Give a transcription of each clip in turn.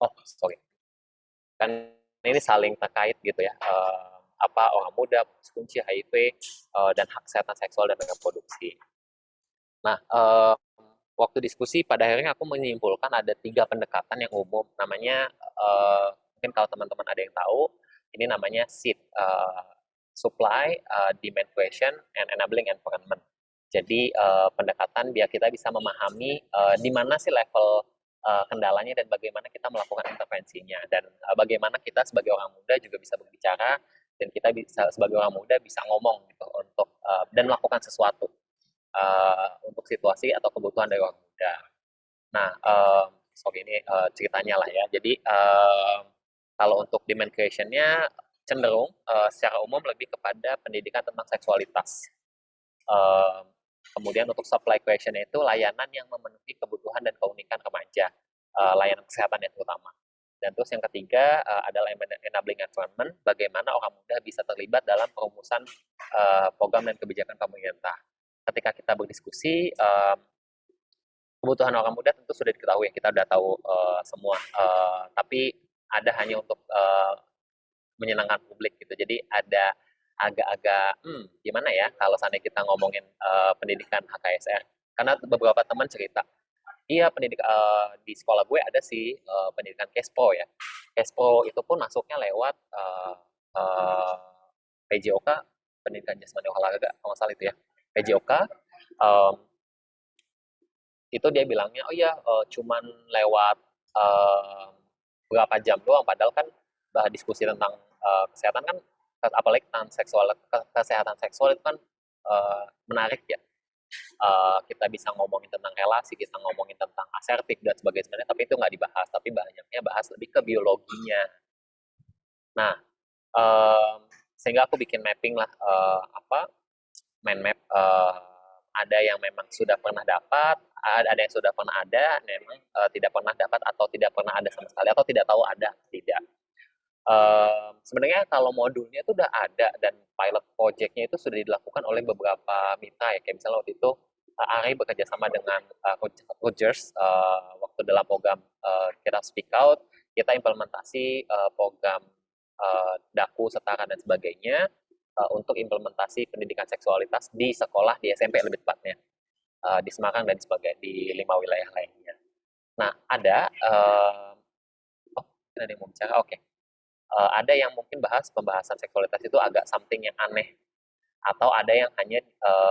Oh, sorry. Kan ini saling terkait gitu ya. Apa orang muda, kunci HIV, dan hak kesehatan seksual dan reproduksi. Nah, waktu diskusi pada akhirnya aku menyimpulkan ada tiga pendekatan yang umum. Namanya, mungkin kalau teman-teman ada yang tahu, ini namanya SEED, Supply, Demand Question, and Enabling Environment. Jadi pendekatan biar kita bisa memahami di mana sih level kendalanya dan bagaimana kita melakukan intervensinya dan bagaimana kita sebagai orang muda juga bisa berbicara dan kita bisa sebagai orang muda bisa ngomong gitu untuk dan melakukan sesuatu untuk situasi atau kebutuhan dari orang muda. Nah, sorry ini ceritanya lah ya. Jadi kalau untuk demand creation-nya cenderung secara umum lebih kepada pendidikan tentang seksualitas. Um, Kemudian untuk supply question itu layanan yang memenuhi kebutuhan dan keunikan remaja, layanan kesehatan yang terutama. Dan terus yang ketiga adalah enabling environment, bagaimana orang muda bisa terlibat dalam perumusan program dan kebijakan pemerintah. Ketika kita berdiskusi, kebutuhan orang muda tentu sudah diketahui, kita sudah tahu semua. Tapi ada hanya untuk menyenangkan publik gitu. Jadi ada agak-agak, gimana ya kalau seandainya kita ngomongin pendidikan HKSR. Karena beberapa teman cerita, iya pendidikan di sekolah gue ada sih pendidikan KESPO ya. KESPO itu pun masuknya lewat PJOK, pendidikan jasmani olahraga, kalau nggak salah itu ya. PJOK, um, itu dia bilangnya, oh ya cuman lewat uh, berapa jam doang, padahal kan diskusi tentang kesehatan kan, apalagi tentang kesehatan seksual itu kan menarik ya. Kita bisa ngomongin tentang relasi, kita ngomongin tentang asertif dan sebagainya, tapi itu nggak dibahas, tapi banyaknya bahas lebih ke biologinya. Nah, sehingga aku bikin mapping lah, mind map, ada yang memang sudah pernah dapat, ada yang sudah pernah ada, memang tidak pernah dapat atau tidak pernah ada sama sekali, atau tidak tahu ada, tidak. Sebenarnya kalau modulnya itu udah ada dan pilot project-nya itu sudah dilakukan oleh beberapa mitra ya, kayak misalnya waktu itu Ari bekerja sama dengan Rogers waktu dalam program kita Speak Out, kita implementasi program daku, setara dan sebagainya untuk implementasi pendidikan seksualitas di sekolah, di SMP lebih tepatnya, di Semarang dan sebagainya, di 5 wilayah lainnya. Nah, ada oh, ada yang mau bicara, oke. Ada yang mungkin bahas pembahasan seksualitas itu agak something yang aneh, atau ada yang hanya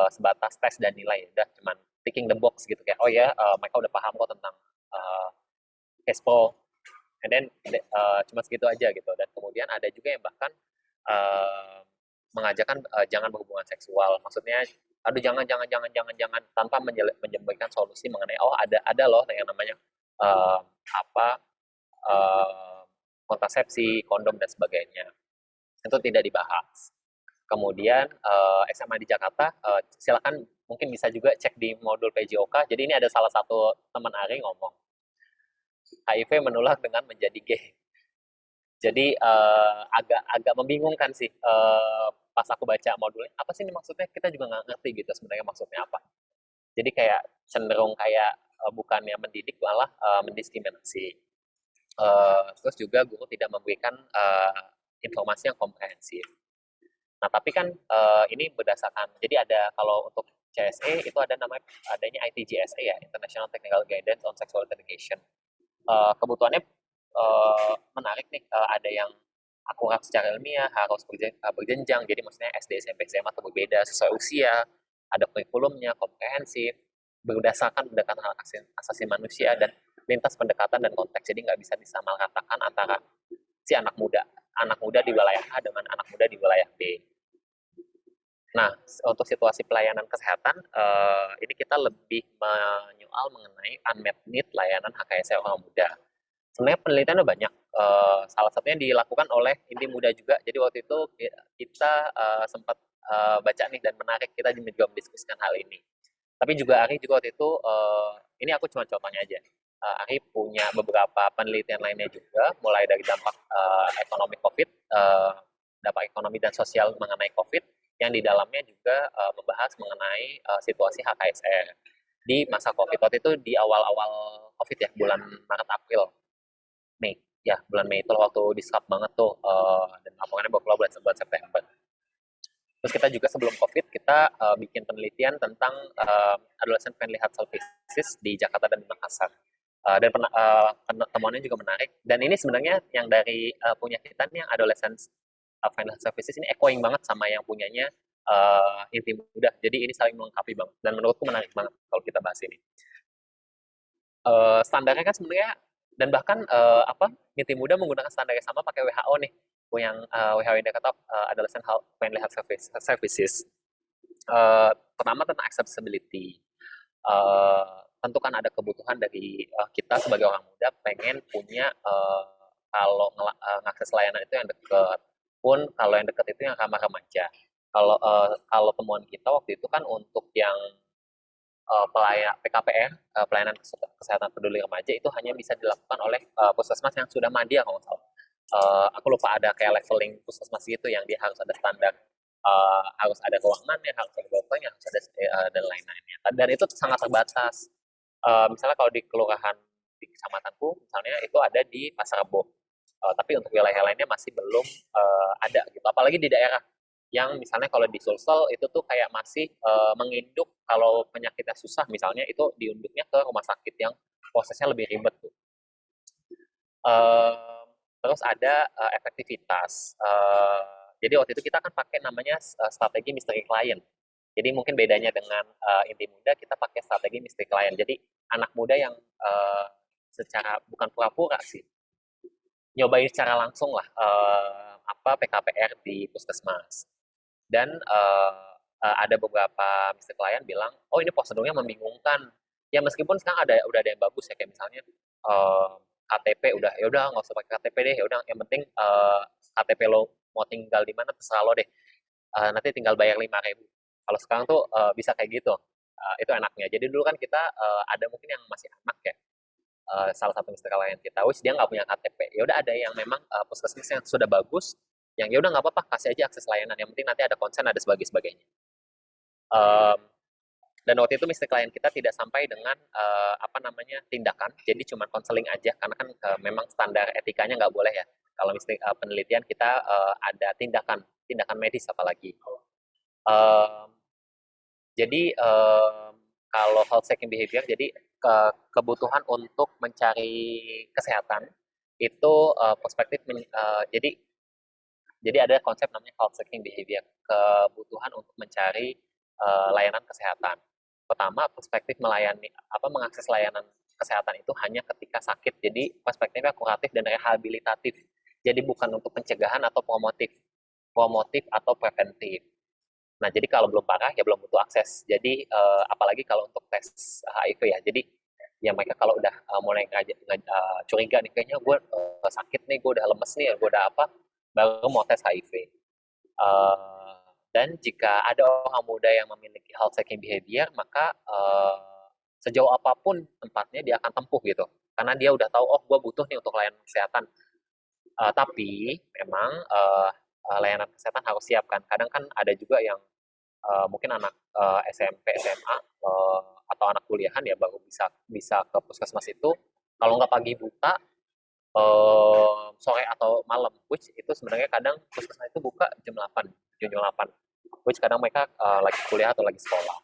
sebatas tes dan nilai, udah cuman ticking the box gitu, kayak oh ya mereka udah paham kok tentang KESPO, and then cuma segitu aja gitu. Dan kemudian ada juga yang bahkan uh, mengajarkan jangan berhubungan seksual, maksudnya aduh jangan jangan jangan jangan jangan, tanpa menyampaikan solusi mengenai oh ada loh yang namanya uh, apa uh, kontrasepsi, kondom dan sebagainya, itu tidak dibahas. Kemudian SMA di Jakarta, silakan mungkin bisa juga cek di modul PJOK. Jadi ini ada salah satu teman Ari ngomong, HIV menular dengan menjadi gay. Jadi agak agak membingungkan sih pas aku baca modulnya, apa sih ini maksudnya? Kita juga nggak ngerti gitu sebenarnya maksudnya apa. Jadi kayak cenderung kayak bukannya mendidik malah mendiskriminasi. Terus juga guru tidak memberikan informasi yang komprehensif. Nah, tapi kan ini berdasarkan, jadi ada kalau untuk CSE itu ada namanya, adanya ITGSE ya, International Technical Guidance on Sexual Education. Kebutuhannya menarik nih, ada yang akurat secara ilmiah, harus berjenjang, jadi maksudnya SD, SMP, SMA itu berbeda sesuai usia, ada kurikulumnya, komprehensif, berdasarkan pendekatan hak asasi manusia dan lintas pendekatan dan konteks, jadi nggak bisa disamaratakan antara si anak muda di wilayah A dengan anak muda di wilayah B. Nah, untuk situasi pelayanan kesehatan, ini kita lebih menyoal mengenai unmet need layanan HKS orang muda. Sebenarnya penelitiannya banyak. Salah satunya dilakukan oleh Indi Muda juga. Jadi waktu itu kita sempat baca nih dan menarik, kita juga mendiskusikan hal ini. Tapi juga Ari juga waktu itu, ini aku cuma contohnya aja. Ari punya beberapa penelitian lainnya juga, mulai dari dampak ekonomi COVID, dampak ekonomi dan sosial mengenai COVID, yang di dalamnya juga membahas mengenai situasi HKSR di masa COVID. Waktu itu di awal-awal COVID ya, bulan Maret April. Mei. Ya, bulan Mei itu waktu diskap banget tuh, dan laporannya baru keluar bulan September. Terus kita juga sebelum COVID, kita bikin penelitian tentang adolescent friendly health services di Jakarta dan di Makassar. Dan temuannya juga menarik. Dan ini sebenarnya yang dari punya kita nih, yang adolescent friendly health services ini echoing banget sama yang punyanya Inti Muda. Jadi ini saling melengkapi banget. Dan menurutku menarik banget kalau kita bahas ini. Standarnya kan sebenarnya, dan bahkan Inti Muda menggunakan standar yang sama pakai WHO nih, yang WHO Indikator Adolescent Health Friendly Health Services. Pertama tentang accessibility. Tentu kan ada kebutuhan dari kita sebagai orang muda pengen punya kalau ngakses layanan itu yang dekat, pun kalau yang dekat itu yang ramah remaja. Kalau temuan kita waktu itu kan untuk yang PKPR, pelayanan kesehatan peduli remaja, itu hanya bisa dilakukan oleh puskesmas yang sudah madya kalau nggak salah. Aku lupa ada kayak leveling puskesmas gitu yang dia harus ada standar, harus ada ruangannya, harus ada dokternya, harus ada dan lain-lainnya. Dan itu sangat terbatas. Misalnya kalau di kelurahan di kecamatanku, misalnya itu ada di Pasar Rebo. Tapi untuk wilayah lainnya masih belum ada gitu. Apalagi di daerah yang misalnya kalau di Sulsel itu tuh kayak masih menginduk, kalau penyakitnya susah misalnya itu diunduknya ke rumah sakit yang prosesnya lebih ribet tuh. Terus ada efektivitas. Jadi waktu itu kita kan pakai namanya strategi misteri klien. Jadi mungkin bedanya dengan Inti Muda, kita pakai strategi misteri klien. Jadi anak muda yang secara bukan pura-pura sih, nyobain secara langsung lah PKPR di puskesmas. Dan ada beberapa mister klien bilang, oh ini prosedurnya membingungkan. Ya meskipun sekarang udah ada yang bagus ya, kayak misalnya KTP udah, ya udah nggak usah pakai KTP deh, ya udah yang penting KTP lo mau tinggal di mana terserah lo deh. Nanti tinggal bayar 5.000. Kalau sekarang tuh bisa kayak gitu. Itu enaknya. Jadi dulu kan kita ada mungkin yang masih anak ya. Salah satu mister klien kita, wis dia nggak punya KTP. Ya udah ada yang memang puskesmas yang sudah bagus, yang ya udah nggak apa-apa, kasih aja akses layanan. Yang penting nanti ada konsen, ada sebagainya. Um, dan waktu itu mister klien kita tidak sampai dengan tindakan, jadi cuma konseling aja, karena kan memang standar etikanya nggak boleh ya. Kalau penelitian kita ada tindakan medis apalagi. Um, jadi kalau health checking behavior, jadi kebutuhan untuk mencari kesehatan itu perspektif jadi ada konsep namanya health checking behavior, kebutuhan untuk mencari layanan kesehatan. Pertama, perspektif mengakses layanan kesehatan itu hanya ketika sakit. Jadi perspektifnya kuratif dan rehabilitatif. Jadi bukan untuk pencegahan atau promotif atau preventif. Nah, jadi kalau belum parah ya belum butuh akses. Jadi apalagi kalau untuk tes HIV ya. Jadi ya mereka kalau udah mulai curiga nih, kayaknya gue sakit nih, gue udah lemes nih, gue udah apa, baru mau tes HIV. Dan jika ada orang muda yang memiliki health checking behavior, maka sejauh apapun tempatnya dia akan tempuh gitu. Karena dia udah tahu, oh gue butuh nih untuk layanan kesehatan. Tapi memang layanan kesehatan harus siapkan. Kadang kan ada juga yang mungkin anak SMP, SMA, atau anak kuliahan ya baru bisa ke puskesmas itu. Kalau nggak pagi buta, sore atau malam, which itu sebenarnya kadang puskesmas itu buka jam 8, which kadang mereka lagi kuliah atau lagi sekolah.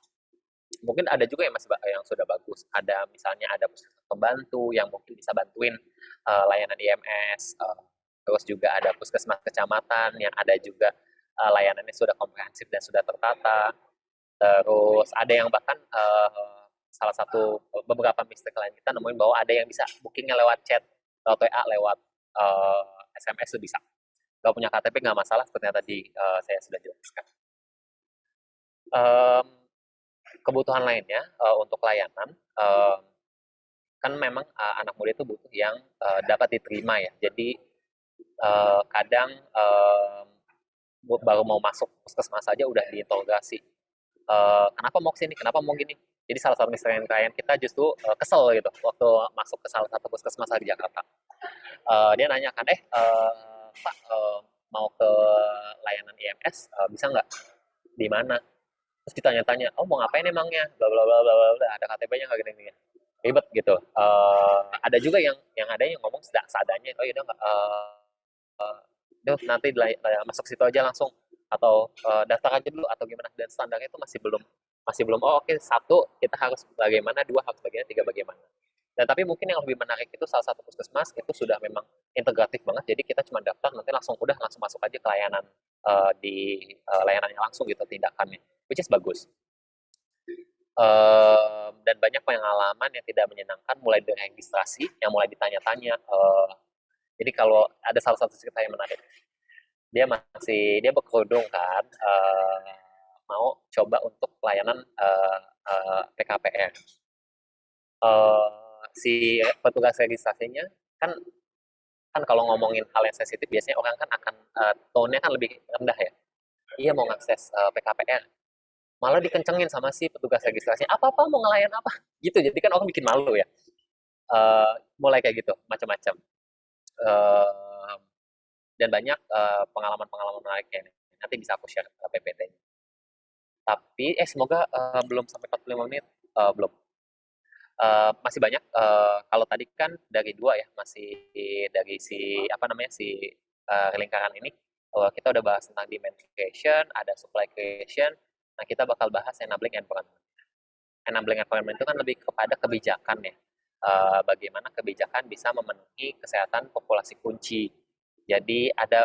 Mungkin ada juga yang yang sudah bagus. Ada misalnya ada puskesmas pembantu yang mungkin bisa bantuin layanan IMS. Terus juga ada puskesmas kecamatan yang ada juga layanannya sudah komprehensif dan sudah tertata. Terus ada yang bahkan salah satu beberapa mister klien kita nemuin bahwa ada yang bisa bookingnya lewat chat, lewat WA, lewat SMS itu bisa. Gak punya KTP nggak masalah, seperti yang tadi saya sudah jelaskan. Kebutuhan lainnya untuk layanan, kan memang anak muda itu butuh yang dapat diterima ya. Jadi kadang baru mau masuk puskesmas saja udah diinterogasi. Kenapa mau kesini? Kenapa mau gini? Jadi salah satu misalnya klien kita justru kesel gitu waktu masuk ke salah satu puskesmas di Jakarta. Dia nanyakan, Pak, mau ke layanan IMS, bisa nggak? Di mana? Terus ditanya-tanya, oh mau ngapain emangnya? Bla bla bla bla bla, ada KTP-nya nggak gini-gini. ribet gitu. Ada juga yang ada yang ngomong seadanya, oh yaudah nggak, udah nanti masuk situ aja langsung, atau daftar aja dulu atau gimana, dan standarnya itu masih belum, oh oke, satu kita harus bagaimana, dua harus bagaimana, tiga bagaimana. Dan tapi mungkin yang lebih menarik itu salah satu puskesmas itu sudah memang integratif banget, jadi kita cuma daftar nanti langsung masuk aja ke layanan, di layanannya langsung gitu tindakannya, which is bagus. Dan banyak pengalaman yang tidak menyenangkan mulai dari registrasi yang mulai ditanya-tanya. Jadi kalau ada salah satu cerita yang menarik, dia berkerudung kan, mau coba untuk pelayanan PKPR. Si petugas registrasinya kan kan kalau ngomongin hal yang sensitif biasanya orang kan akan tone-nya kan lebih rendah ya. Iya mau ngakses PKPR, malah dikencengin sama si petugas registrasinya, apa-apa mau ngelayan apa gitu, jadi kan orang bikin malu ya. Mulai kayak gitu macam-macam. Eh, dan banyak pengalaman-pengalaman menariknya, nanti bisa aku share PPT-nya. Tapi semoga belum sampai 45 menit. Belum. Masih banyak. Kalau tadi kan dari dua ya, masih dari si apa namanya, si lingkaran ini, kita udah bahas tentang demand creation, ada supply creation. Nah, kita bakal bahas enabling environment. Enabling environment itu kan lebih kepada kebijakan ya. Bagaimana kebijakan bisa memenuhi kesehatan populasi kunci. Jadi ada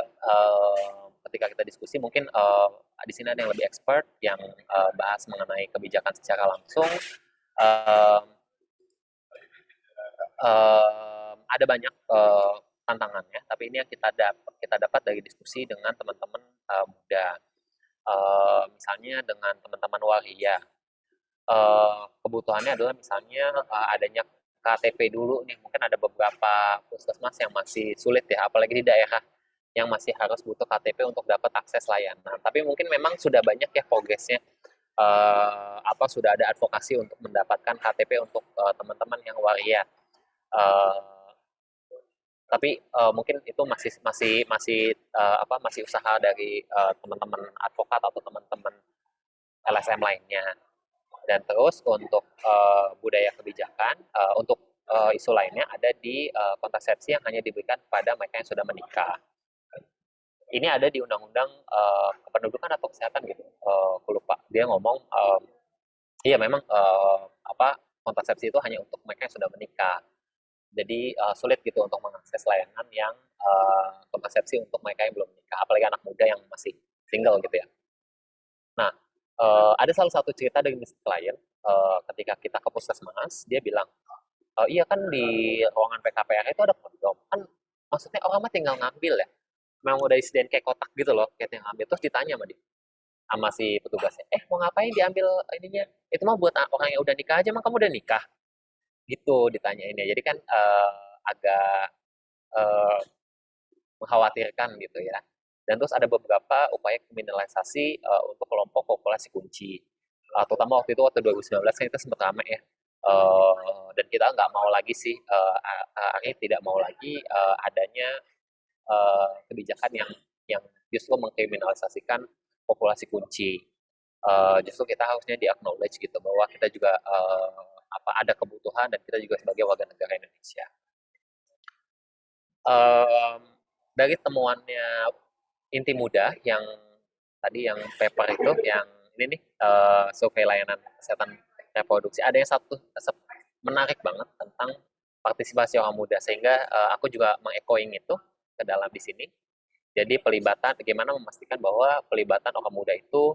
ketika kita diskusi mungkin di sini ada yang lebih expert yang bahas mengenai kebijakan secara langsung. Uh, ada banyak tantangannya, tapi ini yang kita dapat dari diskusi dengan teman-teman muda. Misalnya dengan teman-teman waria, kebutuhannya adalah misalnya adanya KTP dulu nih, mungkin ada beberapa puskesmas yang masih sulit ya, apalagi di daerah yang masih harus butuh KTP untuk dapat akses layanan. Tapi mungkin memang sudah banyak ya progresnya, sudah ada advokasi untuk mendapatkan KTP untuk teman-teman yang waria. Uh, tapi mungkin itu masih masih masih masih usaha dari teman-teman advokat atau teman-teman LSM lainnya. Dan terus untuk budaya kebijakan, untuk isu lainnya ada di kontrasepsi yang hanya diberikan kepada mereka yang sudah menikah. Ini ada di Undang-Undang Kependudukan atau Kesehatan gitu. Aku lupa. Dia ngomong, iya memang kontrasepsi itu hanya untuk mereka yang sudah menikah. Jadi sulit gitu untuk mengakses layanan yang kontrasepsi untuk mereka yang belum menikah, apalagi anak muda yang masih single gitu ya. Nah, ada salah satu cerita dari klien, ketika kita ke puskesmas, dia bilang, iya kan di ruangan PKPR itu ada kondom, kan maksudnya orang mah tinggal ngambil ya, memang udah disediain kayak kotak gitu loh, kayak tinggal ngambil, terus ditanya sama dia, sama si petugasnya, mau ngapain diambil ininya? Itu mah buat orang yang udah nikah aja, emang kamu udah nikah? Gitu ditanya ini. Jadi kan agak eh, mengkhawatirkan gitu ya. Dan terus ada beberapa upaya kriminalisasi untuk kelompok populasi kunci. Terutama waktu 2019 kan kita sempat ramai ya. Dan kita nggak mau lagi sih, Arif tidak mau lagi adanya kebijakan yang justru mengkriminalisasikan populasi kunci. Justru kita harusnya di-acknowledge gitu bahwa kita juga ada kebutuhan dan kita juga sebagai warga negara Indonesia. Um, dari temuannya Inti Muda yang tadi yang paper itu yang ini nih, survei layanan kesehatan reproduksi, ada yang satu menarik banget tentang partisipasi orang muda, sehingga aku juga mengechoing itu ke dalam di sini. Jadi pelibatan, bagaimana memastikan bahwa pelibatan orang muda itu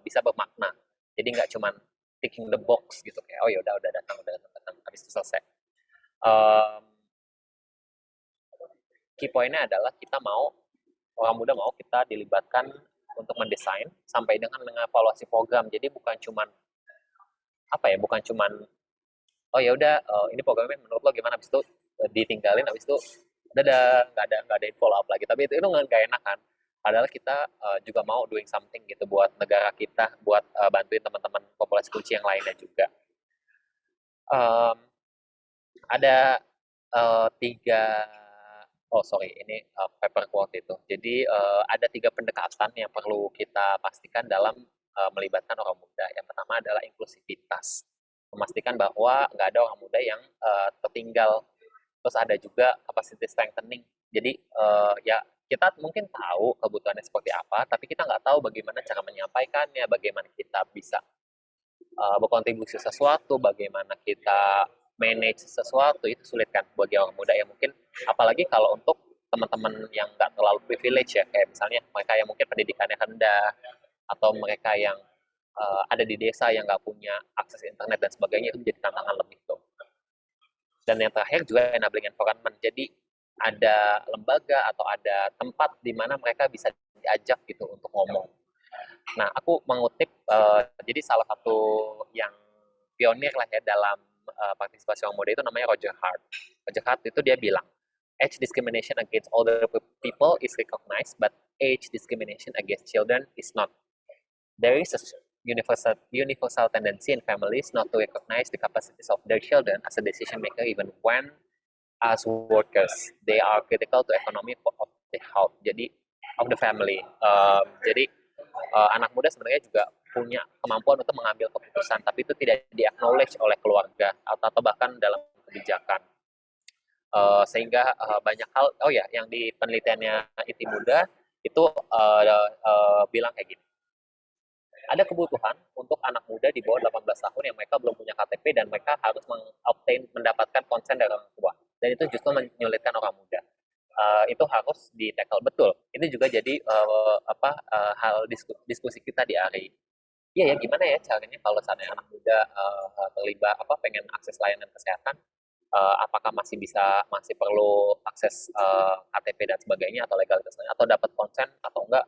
bisa bermakna. Jadi nggak cuma ticking the box gitu kayak oh ya udah datang habis itu selesai. Um, Key pointnya adalah kita mau, orang muda mau kita dilibatkan untuk mendesain sampai dengan mengevaluasi program. Jadi bukan cuman bukan cuman oh ya udah ini programnya menurut lo gimana, habis itu ditinggalin, habis itu udah nggak ada follow up lagi. Tapi itu nggak enak kan. Padahal kita juga mau doing something gitu buat negara kita, buat bantuin teman-teman populasi kunci yang lainnya juga. Um, ada tiga, oh sorry, ini paper quote itu. Jadi ada tiga pendekatan yang perlu kita pastikan dalam melibatkan orang muda. Yang pertama adalah inklusivitas. memastikan bahwa nggak ada orang muda yang tertinggal. Terus ada juga capacity strengthening. Jadi ya kita mungkin tahu kebutuhannya seperti apa, tapi kita nggak tahu bagaimana cara menyampaikannya, bagaimana kita bisa berkontribusi sesuatu, bagaimana kita manage sesuatu, itu sulit kan bagi orang muda yang mungkin, apalagi kalau untuk teman-teman yang nggak terlalu privilege ya, kayak misalnya mereka yang mungkin pendidikannya rendah, atau mereka yang ada di desa yang nggak punya akses internet dan sebagainya, itu menjadi tantangan lebih tuh. Dan yang terakhir juga enabling environment. Jadi ada lembaga atau ada tempat di mana mereka bisa diajak gitu untuk ngomong. Nah, aku mengutip jadi salah satu yang pionir lah ya dalam partisipasi orang muda itu namanya Roger Hart. Roger Hart itu dia bilang, age discrimination against older people is recognized, but age discrimination against children is not. There is a universal tendency in families not to recognize the capacities of their children as a decision maker even when as workers they are critical to economy of the house. Jadi of the family. Jadi anak muda sebenarnya juga punya kemampuan untuk mengambil keputusan, tapi itu tidak di-acknowledge oleh keluarga atau bahkan dalam kebijakan. Sehingga banyak hal, oh ya, yang di penelitiannya ITI Muda itu bilang kayak gini, ada kebutuhan untuk anak muda di bawah 18 tahun yang mereka belum punya KTP dan mereka harus mendapatkan konsen dari orang tua. Dan itu justru menyulitkan orang muda. Itu harus di-tackle betul. Ini juga jadi hal diskusi kita di hari. Iya ya, gimana ya caranya kalau seandainya anak muda terlibat pengen akses layanan kesehatan, apakah masih perlu akses KTP dan sebagainya atau legalitasnya atau dapat konsen atau enggak,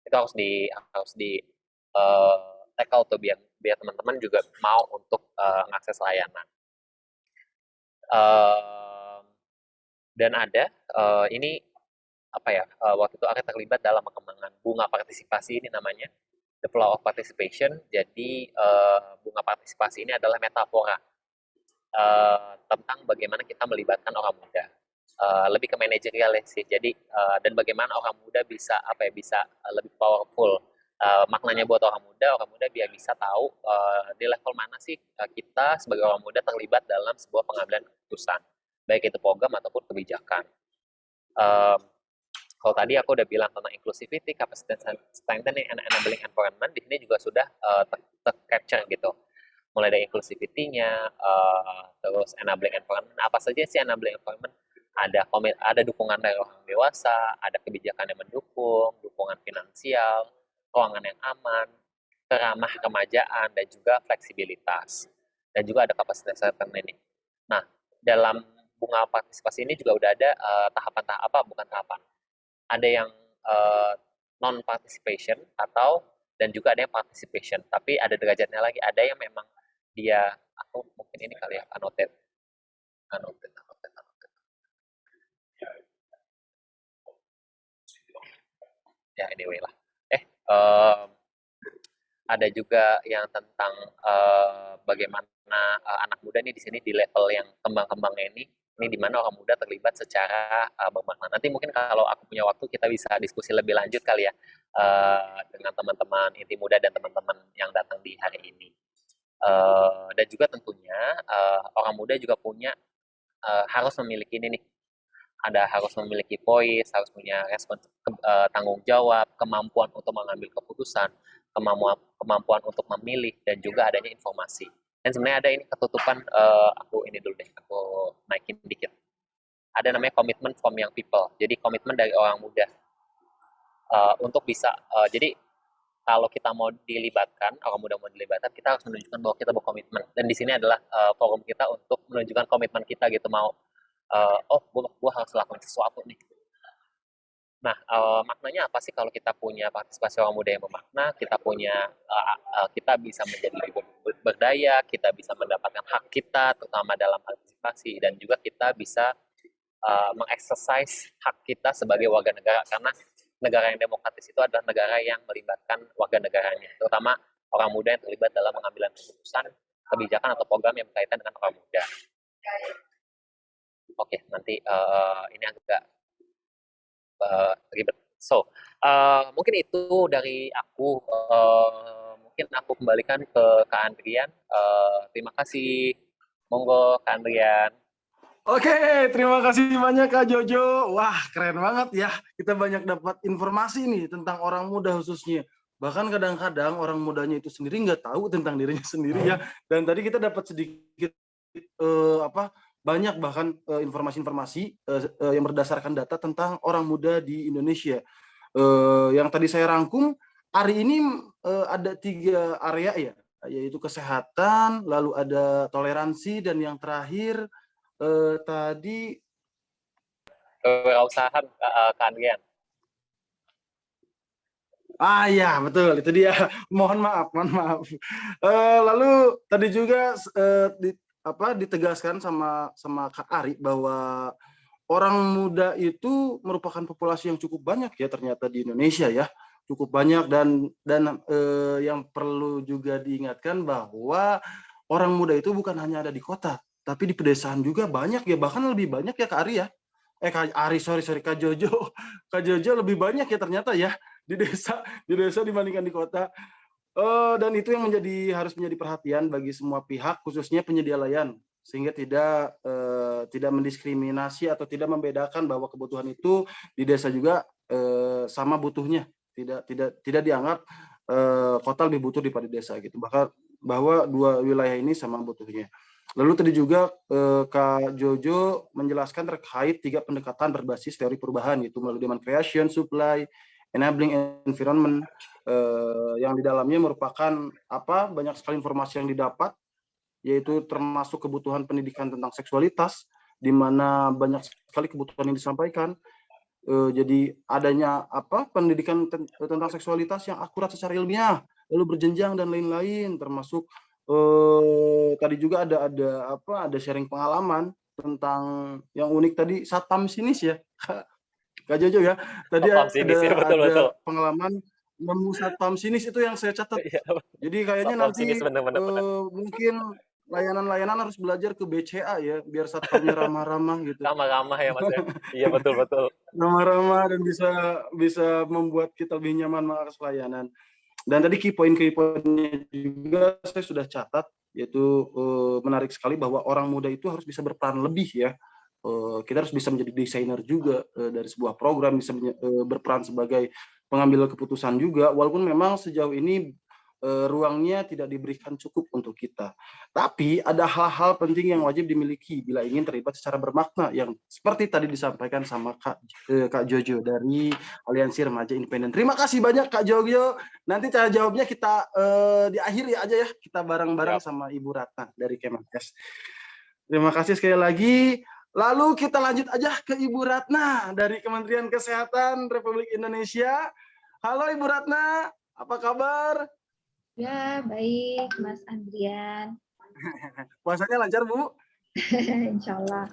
itu harus di tackle tuh biar biar teman-teman juga mau untuk mengakses layanan. Dan ada ini waktu itu aku terlibat dalam pengembangan bunga partisipasi, ini namanya the flow of participation. Jadi bunga partisipasi ini adalah metafora tentang bagaimana kita melibatkan orang muda. Lebih ke manajerial sih. Jadi dan bagaimana orang muda bisa bisa lebih powerful. Maknanya buat orang muda biar bisa tahu di level mana sih kita sebagai orang muda terlibat dalam sebuah pengambilan keputusan, baik itu program ataupun kebijakan. Kalau tadi aku udah bilang tentang inclusivity, capacity strengthening, and enabling environment, di sini juga sudah ter-capture gitu. Mulai dari inclusivity-nya, terus enabling environment. Apa saja sih enabling environment? Ada dukungan dari orang dewasa, ada kebijakan yang mendukung, dukungan finansial, keuangan yang aman, keramah remajaan, dan juga fleksibilitas. Dan juga ada kapasitas strengthening. Nah, dalam bunga partisipasi ini juga udah ada bukan tahapan. Ada yang non participation dan juga ada yang participation, tapi ada derajatnya lagi. Ada yang memang dia, aku mungkin ini kali ya, annotate. Ya anyway lah. Ada juga yang tentang bagaimana anak muda nih di sini di level yang kembang-kembangnya ini di mana orang muda terlibat secara bermakna. Nanti mungkin kalau aku punya waktu kita bisa diskusi lebih lanjut kali ya dengan teman-teman inti muda dan teman-teman yang datang di hari ini. Dan juga tentunya orang muda juga punya harus memiliki ini nih, harus memiliki voice, harus punya tanggung jawab, kemampuan untuk mengambil keputusan, kemampuan untuk memilih, dan juga adanya informasi. Dan sebenarnya ada ini ketutupan, aku ini dulu deh, aku naikin dikit. Ada namanya commitment from young people. Jadi komitmen dari orang muda untuk bisa. Jadi kalau kita mau dilibatkan, orang muda mau dilibatkan, kita harus menunjukkan bahwa kita berkomitmen. Dan di sini adalah forum kita untuk menunjukkan komitmen kita gitu, mau gue harus lakukan sesuatu nih. Nah, maknanya apa sih kalau kita punya partisipasi orang muda yang bermakna, kita bisa menjadi lebih berdaya, kita bisa mendapatkan hak kita, terutama dalam partisipasi, dan juga kita bisa mengeksersis hak kita sebagai warga negara, karena negara yang demokratis itu adalah negara yang melibatkan warga negaranya, terutama orang muda yang terlibat dalam pengambilan keputusan, kebijakan atau program yang berkaitan dengan orang muda. Oke, nanti ini agak ribet. So, mungkin itu dari aku. mungkin aku kembalikan ke Kak Andrian. Terima kasih. Monggo Kak Andrian. Oke, terima kasih banyak Kak Jojo. Wah, keren banget ya. Kita banyak dapat informasi nih tentang orang muda khususnya. Bahkan kadang-kadang orang mudanya itu sendiri nggak tahu tentang dirinya sendiri ya. Dan tadi kita dapat sedikit banyak bahkan informasi-informasi yang berdasarkan data tentang orang muda di Indonesia. Yang tadi saya rangkum, hari ini ada 3 area ya, yaitu kesehatan, lalu ada toleransi, dan yang terakhir tadi Kewirausahaan Kak Andrian. ya betul, itu dia. Mohon maaf. Lalu tadi juga ditegaskan sama Kak Ari bahwa orang muda itu merupakan populasi yang cukup banyak ya ternyata di Indonesia ya, cukup banyak, dan yang perlu juga diingatkan bahwa orang muda itu bukan hanya ada di kota, tapi di pedesaan juga banyak ya, bahkan lebih banyak ya Kak Ari ya. Kak Ari, sorry Kak Jojo. Kak Jojo lebih banyak ya ternyata ya di desa dibandingkan di kota. Dan itu yang harus menjadi perhatian bagi semua pihak, khususnya penyedia layanan, sehingga tidak mendiskriminasi atau tidak membedakan bahwa kebutuhan itu di desa juga sama butuhnya, tidak dianggap kota lebih butuh daripada desa gitu, bahwa dua wilayah ini sama butuhnya. Lalu tadi juga Kak Jojo menjelaskan terkait 3 pendekatan berbasis teori perubahan, yaitu melalui demand creation, supply, enabling environment, yang di dalamnya merupakan banyak sekali informasi yang didapat, yaitu termasuk kebutuhan pendidikan tentang seksualitas, di mana banyak sekali kebutuhan yang disampaikan. Jadi adanya pendidikan tentang seksualitas yang akurat secara ilmiah, lalu berjenjang dan lain-lain, termasuk tadi juga ada sharing pengalaman tentang yang unik tadi, satpam sinis ya Kak Jojo ya. Tadi Paham sini sih, betul. ada pengalaman nemu satpam sinis, itu yang saya catat. Iya, Jadi kayaknya paham sini nanti bener. mungkin layanan harus belajar ke BCA ya, biar satpamnya ramah-ramah gitu. Ramah-ramah ya Mas ya. Iya betul. Ramah-ramah dan bisa membuat kita lebih nyaman mengakses layanan. Dan tadi key point-nya juga saya sudah catat, yaitu menarik sekali bahwa orang muda itu harus bisa berperan lebih ya. Kita harus bisa menjadi desainer juga dari sebuah program, bisa berperan sebagai pengambil keputusan juga, walaupun memang sejauh ini ruangnya tidak diberikan cukup untuk kita. Tapi ada hal-hal penting yang wajib dimiliki bila ingin terlibat secara bermakna, yang seperti tadi disampaikan sama Kak Jojo dari Aliansi Remaja Independen. Terima kasih banyak Kak Jojo. Nanti cara jawabnya kita di akhir aja ya, kita bareng-bareng sama Ibu Ratna dari Kemenkes. Terima kasih sekali lagi. Lalu kita lanjut aja ke Ibu Ratna dari Kementerian Kesehatan Republik Indonesia. Halo Ibu Ratna, apa kabar? Ya, baik Mas Andrian. Puasanya lancar, Bu? Insya Allah.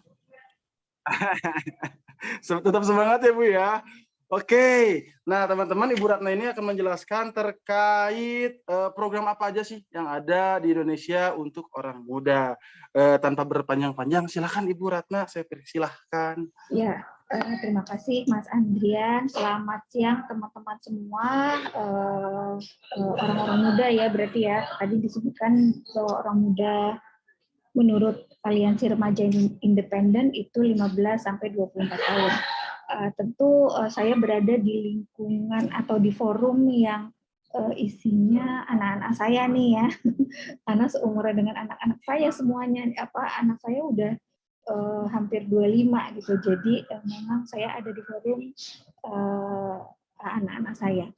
Tetap semangat ya, Bu ya. Oke, nah teman-teman, Ibu Ratna ini akan menjelaskan terkait program apa aja sih yang ada di Indonesia untuk orang muda. Tanpa berpanjang-panjang, silakan Ibu Ratna, saya persilahkan. Ya, terima kasih Mas Andrian. Selamat siang teman-teman semua. Orang-orang muda ya berarti ya. Tadi disebutkan bahwa orang muda menurut Aliansi Remaja Independen itu 15 sampai 24 tahun. Tentu saya berada di lingkungan atau di forum yang isinya anak-anak saya nih ya, karena seumuran dengan anak-anak saya semuanya. Anak saya udah hampir 25 gitu, jadi memang saya ada di forum anak-anak saya.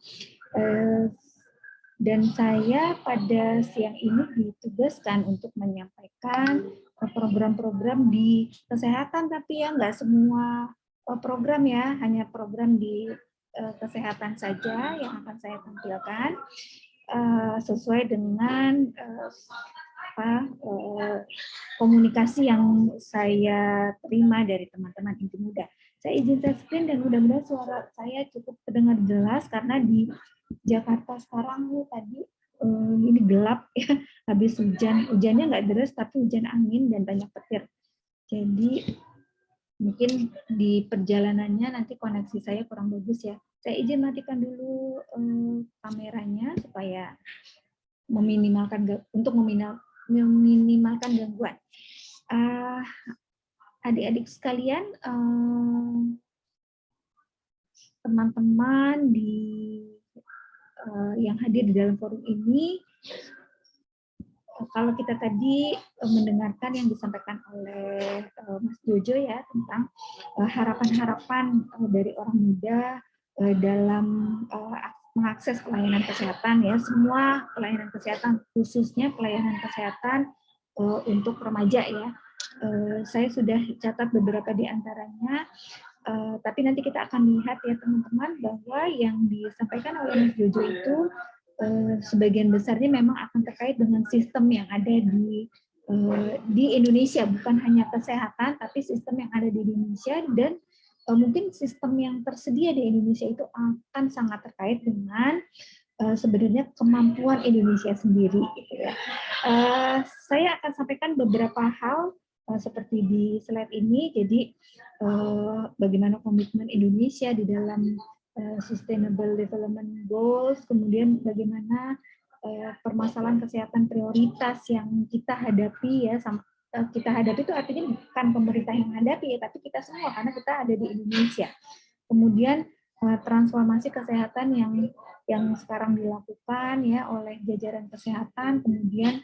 Dan saya pada siang ini ditugaskan untuk menyampaikan program-program di kesehatan, tapi ya nggak semua program ya, hanya program di kesehatan saja yang akan saya tampilkan sesuai dengan komunikasi yang saya terima dari teman-teman inti muda. Saya izin screen dan mudah-mudahan suara saya cukup terdengar jelas karena di Jakarta sekarang tadi ini gelap ya, habis hujannya nggak deras tapi hujan angin dan banyak petir. Jadi mungkin di perjalanannya nanti koneksi saya kurang bagus ya. Saya izin matikan dulu kameranya supaya meminimalkan gangguan. Adik-adik sekalian, teman-teman yang hadir di dalam forum ini, kalau kita tadi mendengarkan yang disampaikan oleh Mas Jojo ya tentang harapan-harapan dari orang muda dalam mengakses pelayanan kesehatan ya, semua pelayanan kesehatan, khususnya pelayanan kesehatan untuk remaja ya. Saya sudah catat beberapa di antaranya, tapi nanti kita akan lihat ya teman-teman bahwa yang disampaikan oleh Mas Jojo itu sebagian besarnya memang akan terkait dengan sistem yang ada di Indonesia, bukan hanya kesehatan, tapi sistem yang ada di Indonesia, dan mungkin sistem yang tersedia di Indonesia itu akan sangat terkait dengan sebenarnya kemampuan Indonesia sendiri. Gitu ya. Saya akan sampaikan beberapa hal seperti di slide ini, jadi bagaimana komitmen Indonesia di dalam Sustainable Development Goals, kemudian bagaimana permasalahan kesehatan prioritas yang kita hadapi ya, kita hadapi itu artinya bukan pemerintah yang hadapi ya, tapi kita semua karena kita ada di Indonesia. Kemudian transformasi kesehatan yang sekarang dilakukan ya oleh jajaran kesehatan, kemudian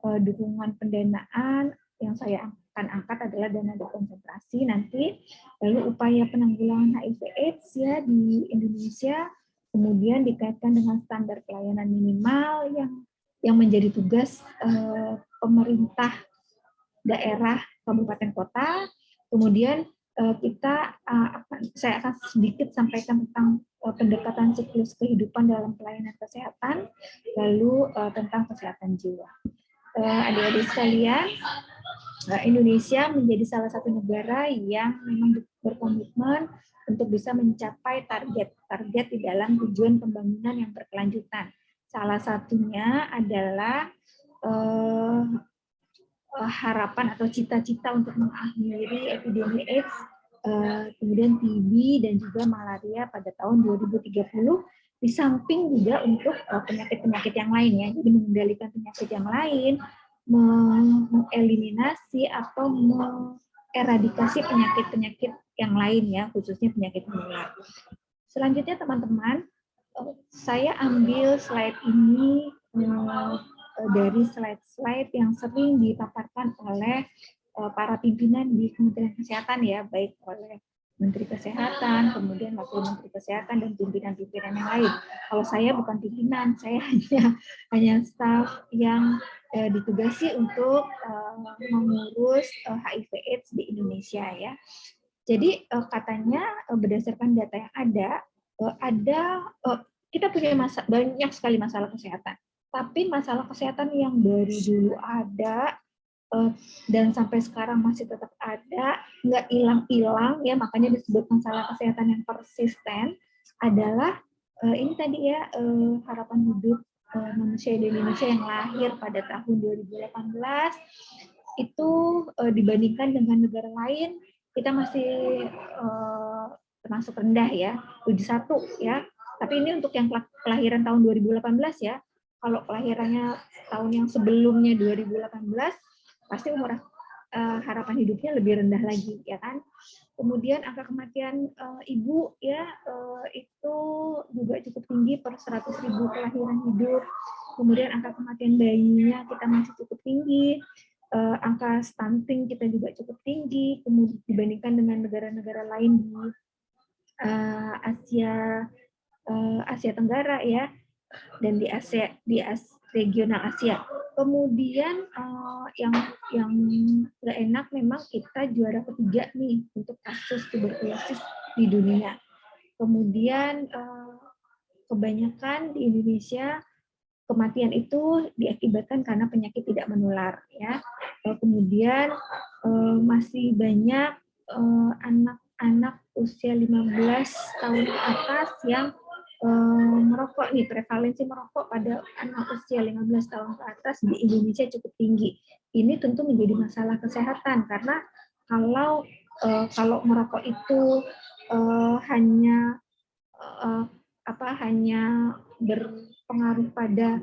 dukungan pendanaan yang saya akan angkat adalah dana dekonsentrasi nanti, lalu upaya penanggulangan HIV/AIDS ya di Indonesia, kemudian dikaitkan dengan standar pelayanan minimal yang menjadi tugas pemerintah daerah, kabupaten, kota. Kemudian saya akan sedikit sampaikan tentang pendekatan siklus kehidupan dalam pelayanan kesehatan, lalu tentang kesehatan jiwa. Adik-adik sekalian, Indonesia menjadi salah satu negara yang memang berkomitmen untuk bisa mencapai target di dalam tujuan pembangunan yang berkelanjutan. Salah satunya adalah harapan atau cita-cita untuk mengakhiri epidemi AIDS, kemudian TB dan juga malaria pada tahun 2030, di samping juga untuk penyakit-penyakit yang lain ya, jadi mengendalikan penyakit yang lain, mengeliminasi atau mengeradikasi penyakit-penyakit yang lain ya, khususnya penyakit menular. Selanjutnya teman-teman, saya ambil slide ini dari slide-slide yang sering dipaparkan oleh para pimpinan di Kementerian Kesehatan ya, baik oleh Menteri Kesehatan, kemudian Wakil Menteri Kesehatan, dan pimpinan-pimpinan yang lain. Kalau saya bukan pimpinan, saya hanya staf yang ditugasi untuk mengurus HIV/AIDS di Indonesia ya. Jadi katanya berdasarkan data yang ada kita punya banyak sekali masalah kesehatan. Tapi masalah kesehatan yang dari dulu ada dan sampai sekarang masih tetap ada, nggak hilang-hilang ya, makanya disebut masalah kesehatan yang persisten adalah ini tadi ya, harapan hidup manusia di Indonesia yang lahir pada tahun 2018 itu dibandingkan dengan negara lain kita masih termasuk rendah ya, 71 ya. Tapi ini untuk yang kelahiran tahun 2018 ya. Kalau kelahirannya tahun yang sebelumnya 2018 pasti umur harapan hidupnya lebih rendah lagi ya kan. Kemudian angka kematian ibu ya itu juga cukup tinggi per 100.000 kelahiran hidup. Kemudian angka kematian bayinya kita masih cukup tinggi. Angka stunting kita juga cukup tinggi, kemudian dibandingkan dengan negara-negara lain di Asia Tenggara ya, dan di regional Asia. Kemudian yang nggak enak memang kita juara ketiga nih untuk kasus tuberkulosis di dunia. Kemudian kebanyakan di Indonesia kematian itu diakibatkan karena penyakit tidak menular ya. Kemudian masih banyak anak-anak usia 15 tahun ke atas yang merokok nih, prevalensi merokok pada anak usia 15 tahun ke atas di Indonesia cukup tinggi. Ini tentu menjadi masalah kesehatan karena kalau merokok itu hanya berpengaruh pada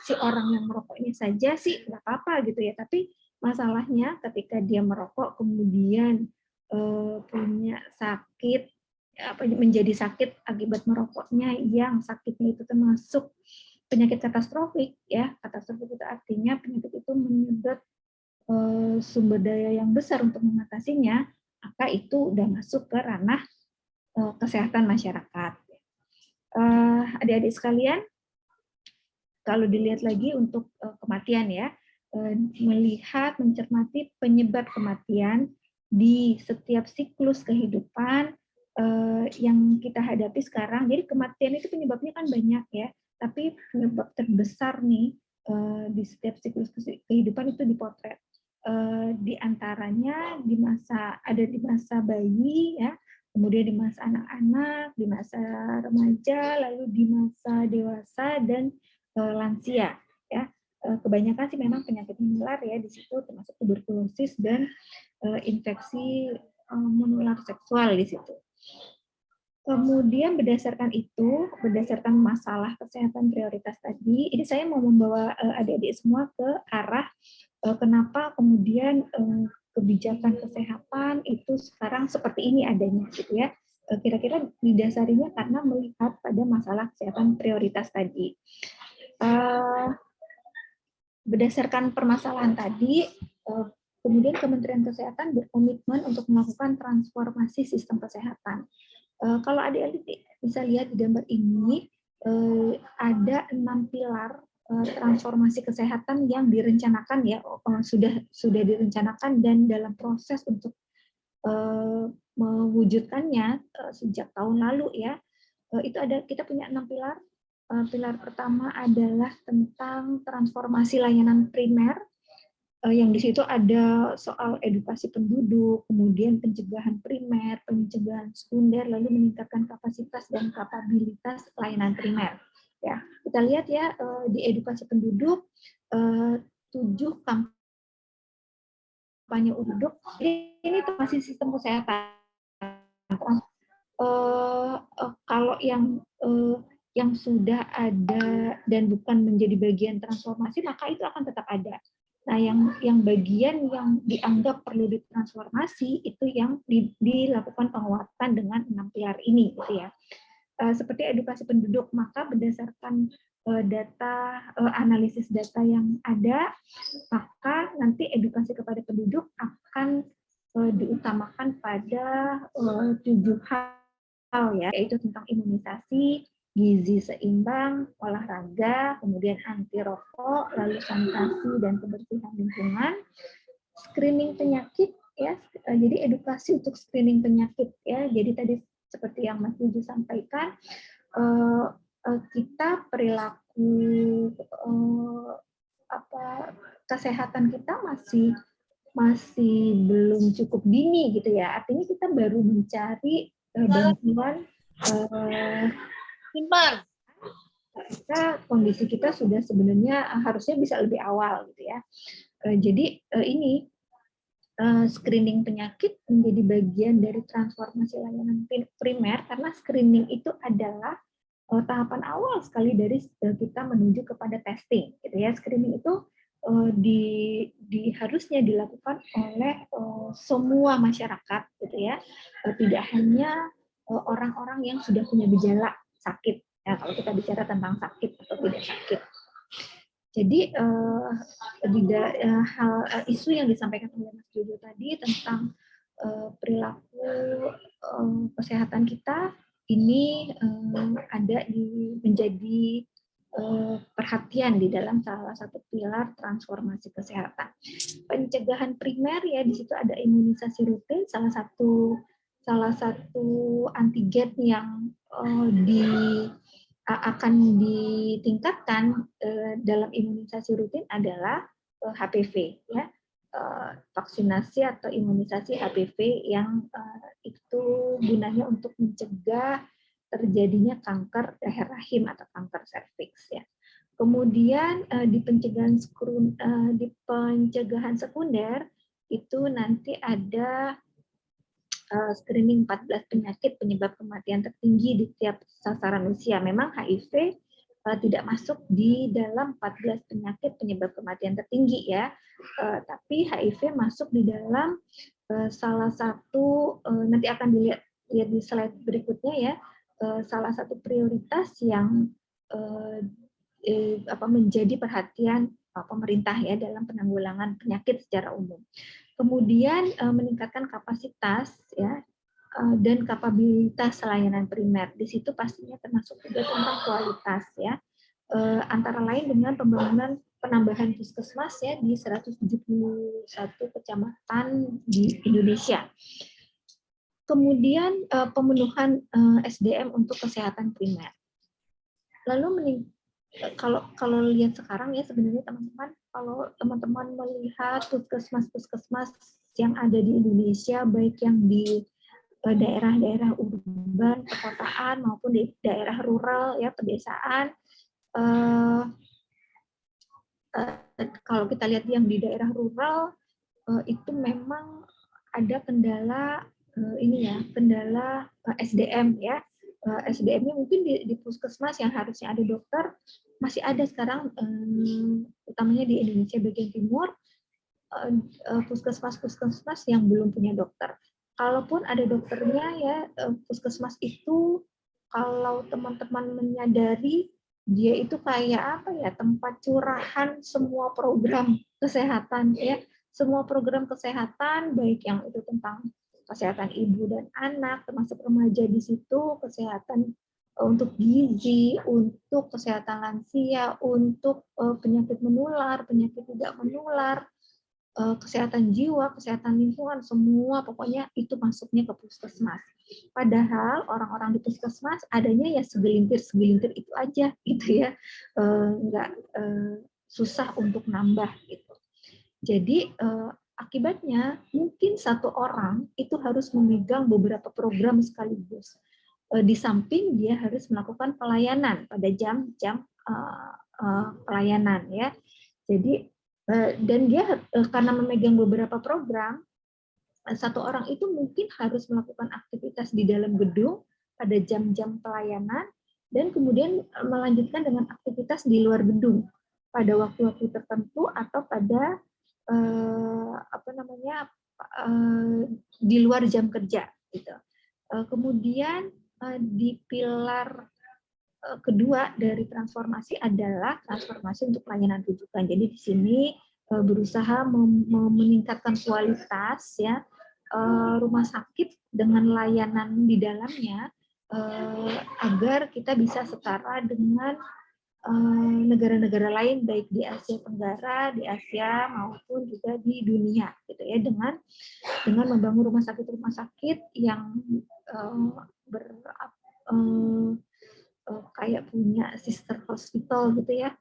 si orang yang merokoknya saja sih nggak apa-apa gitu ya, tapi masalahnya ketika dia merokok kemudian punya sakit, menjadi sakit akibat merokoknya, yang sakitnya itu termasuk penyakit katastrofik ya. Katastrofik itu artinya penyakit itu menyedot sumber daya yang besar untuk mengatasinya, maka itu udah masuk ke ranah kesehatan masyarakat. Adik-adik sekalian, kalau dilihat lagi untuk kematian ya, melihat, mencermati penyebab kematian di setiap siklus kehidupan yang kita hadapi sekarang. Jadi kematian itu penyebabnya kan banyak ya, tapi penyebab terbesar nih di setiap siklus kehidupan itu dipotret. Di antaranya ada di masa bayi ya, kemudian di masa anak-anak, di masa remaja, lalu di masa dewasa dan lansia ya. Kebanyakan sih memang penyakit menular ya di situ, termasuk tuberkulosis dan infeksi menular seksual di situ. Kemudian berdasarkan masalah kesehatan prioritas tadi, ini saya mau membawa adik-adik semua ke arah kenapa kemudian kebijakan kesehatan itu sekarang seperti ini adanya gitu ya. Kira-kira didasarinya karena melihat pada masalah kesehatan prioritas tadi. Berdasarkan permasalahan tadi, kemudian Kementerian Kesehatan berkomitmen untuk melakukan transformasi sistem kesehatan. Kalau adik-adik bisa lihat di gambar ini, ada 6 pilar transformasi kesehatan yang direncanakan ya, sudah direncanakan dan dalam proses untuk mewujudkannya sejak tahun lalu ya. Itu kita punya 6 pilar. Pilar pertama adalah tentang transformasi layanan primer, yang di situ ada soal edukasi penduduk, kemudian pencegahan primer, pencegahan sekunder, lalu meningkatkan kapasitas dan kapabilitas layanan primer. Ya, kita lihat ya di edukasi penduduk 7 kampanye penduduk. Ini masih sistem kesehatan. Kalau yang sudah ada dan bukan menjadi bagian transformasi, maka itu akan tetap ada. Nah, yang bagian yang dianggap perlu ditransformasi itu yang dilakukan penguatan dengan 6 pilar ini, gitu ya. Seperti edukasi penduduk, maka berdasarkan data analisis data yang ada, maka nanti edukasi kepada penduduk akan diutamakan pada 7 hal ya, yaitu tentang imunisasi, gizi seimbang, olahraga, kemudian anti rokok, lalu sanitasi dan kebersihan lingkungan, screening penyakit ya. Jadi edukasi untuk screening penyakit ya. Jadi tadi seperti yang Mas Puji sampaikan, kita perilaku kesehatan kita masih belum cukup dini gitu ya. Artinya kita baru mencari bantuan kondisi kita sudah sebenarnya harusnya bisa lebih awal gitu ya. Jadi ini screening penyakit menjadi bagian dari transformasi layanan primer, karena screening itu adalah tahapan awal sekali dari kita menuju kepada testing gitu ya. Screening itu harusnya dilakukan oleh semua masyarakat gitu ya, tidak hanya orang-orang yang sudah punya gejala sakit ya, kalau kita bicara tentang sakit atau tidak sakit. Jadi isu yang disampaikan oleh Mas Jojo tadi tentang perilaku kesehatan kita ini menjadi perhatian di dalam salah satu pilar transformasi kesehatan. Pencegahan primer ya, di situ ada imunisasi rutin, salah satu antigen yang akan ditingkatkan dalam imunisasi rutin adalah HPV ya. Vaksinasi atau imunisasi HPV yang itu gunanya untuk mencegah terjadinya kanker leher rahim atau kanker serviks ya. Kemudian di pencegahan sekunder itu nanti ada screening 14 penyakit penyebab kematian tertinggi di tiap sasaran usia. Memang HIV tidak masuk di dalam 14 penyakit penyebab kematian tertinggi ya, tapi HIV masuk di dalam salah satu, nanti akan dilihat di slide berikutnya ya, salah satu prioritas yang menjadi perhatian pemerintah ya dalam penanggulangan penyakit secara umum. Kemudian meningkatkan kapasitas ya dan kapabilitas layanan primer. Di situ pastinya termasuk juga tentang kualitas ya. Antara lain dengan penambahan puskesmas ya di 171 kecamatan di Indonesia. Kemudian pemenuhan SDM untuk kesehatan primer. Lalu kalau lihat sekarang ya sebenarnya teman-teman, kalau teman-teman melihat puskesmas yang ada di Indonesia, baik yang di daerah-daerah urban, perkotaan maupun di daerah rural ya pedesaan, kalau kita lihat yang di daerah rural itu memang ada kendala kendala SDM ya. SDM-nya mungkin di puskesmas yang harusnya ada dokter masih ada sekarang, utamanya di Indonesia bagian timur, puskesmas yang belum punya dokter. Kalaupun ada dokternya ya, puskesmas itu kalau teman-teman menyadari dia itu kayak apa ya, tempat curahan semua program kesehatan ya, semua program kesehatan baik yang itu tentang kesehatan ibu dan anak, termasuk remaja di situ, kesehatan untuk gizi, untuk kesehatan lansia, untuk penyakit menular, penyakit tidak menular, kesehatan jiwa, kesehatan lingkungan, semua pokoknya itu masuknya ke puskesmas. Padahal orang-orang di puskesmas adanya ya segelintir itu aja gitu ya, nggak susah untuk nambah gitu. Jadi akibatnya mungkin satu orang itu harus memegang beberapa program sekaligus. Di samping dia harus melakukan pelayanan pada jam-jam pelayanan ya. Jadi dan dia karena memegang beberapa program, satu orang itu mungkin harus melakukan aktivitas di dalam gedung pada jam-jam pelayanan dan kemudian melanjutkan dengan aktivitas di luar gedung pada waktu-waktu tertentu atau pada di luar jam kerja gitu. Kemudian di pilar kedua dari transformasi adalah transformasi untuk pelayanan rujukan. Jadi di sini berusaha meningkatkan kualitas ya rumah sakit dengan layanan di dalamnya agar kita bisa setara dengan negara-negara lain baik di Asia Tenggara, di Asia maupun juga di dunia gitu ya, dengan membangun rumah sakit yang kayak punya sister hospital gitu ya,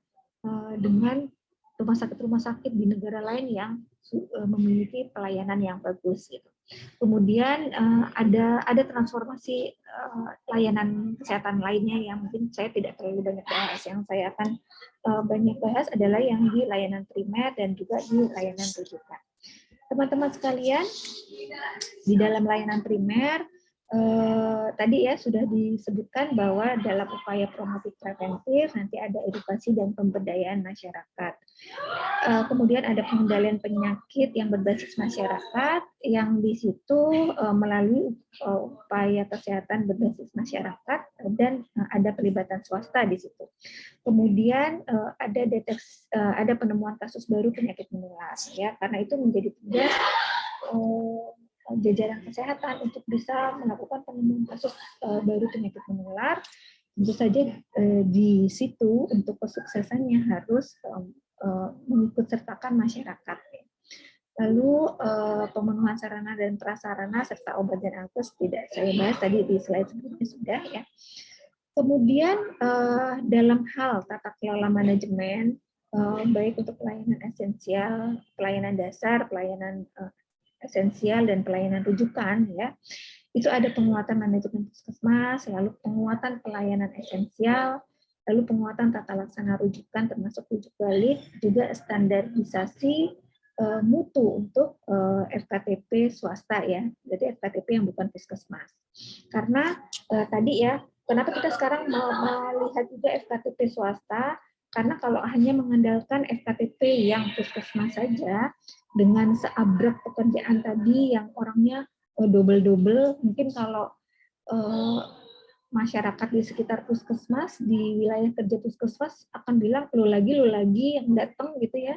dengan rumah sakit di negara lain yang memiliki pelayanan yang bagus gitu. Kemudian ada transformasi layanan kesehatan lainnya yang mungkin saya tidak terlalu banyak bahas. Yang saya akan banyak bahas adalah yang di layanan primer dan juga di layanan rujukan. Teman-teman sekalian, di dalam layanan primer tadi ya sudah disebutkan bahwa dalam upaya promotif preventif nanti ada edukasi dan pemberdayaan masyarakat. Kemudian ada pengendalian penyakit yang berbasis masyarakat yang di situ melalui upaya kesehatan berbasis masyarakat dan ada pelibatan swasta di situ. Kemudian ada penemuan kasus baru penyakit menular ya, karena itu menjadi tugas jajaran kesehatan untuk bisa melakukan penemuan kasus baru penyakit menular. Tentu saja di situ untuk kesuksesannya harus mengikut sertakan masyarakat. Lalu pemenuhan sarana dan prasarana serta obat dan alkes tidak saya bahas tadi di slide sebelumnya sudah ya. Kemudian dalam hal tata kelola manajemen baik untuk pelayanan esensial, pelayanan dasar, pelayanan esensial dan pelayanan rujukan ya. Itu ada penguatan manajemen puskesmas, lalu penguatan pelayanan esensial, lalu penguatan tata laksana rujukan termasuk rujuk balik, juga standarisasi mutu untuk FKTP swasta ya. Jadi FKTP yang bukan puskesmas. Karena tadi ya kenapa kita sekarang melihat juga FKTP swasta? Karena kalau hanya mengandalkan FKTP yang puskesmas saja, dengan seabrek pekerjaan tadi yang orangnya double-double, mungkin kalau masyarakat di sekitar puskesmas, di wilayah kerja puskesmas akan bilang lu lagi yang datang gitu ya.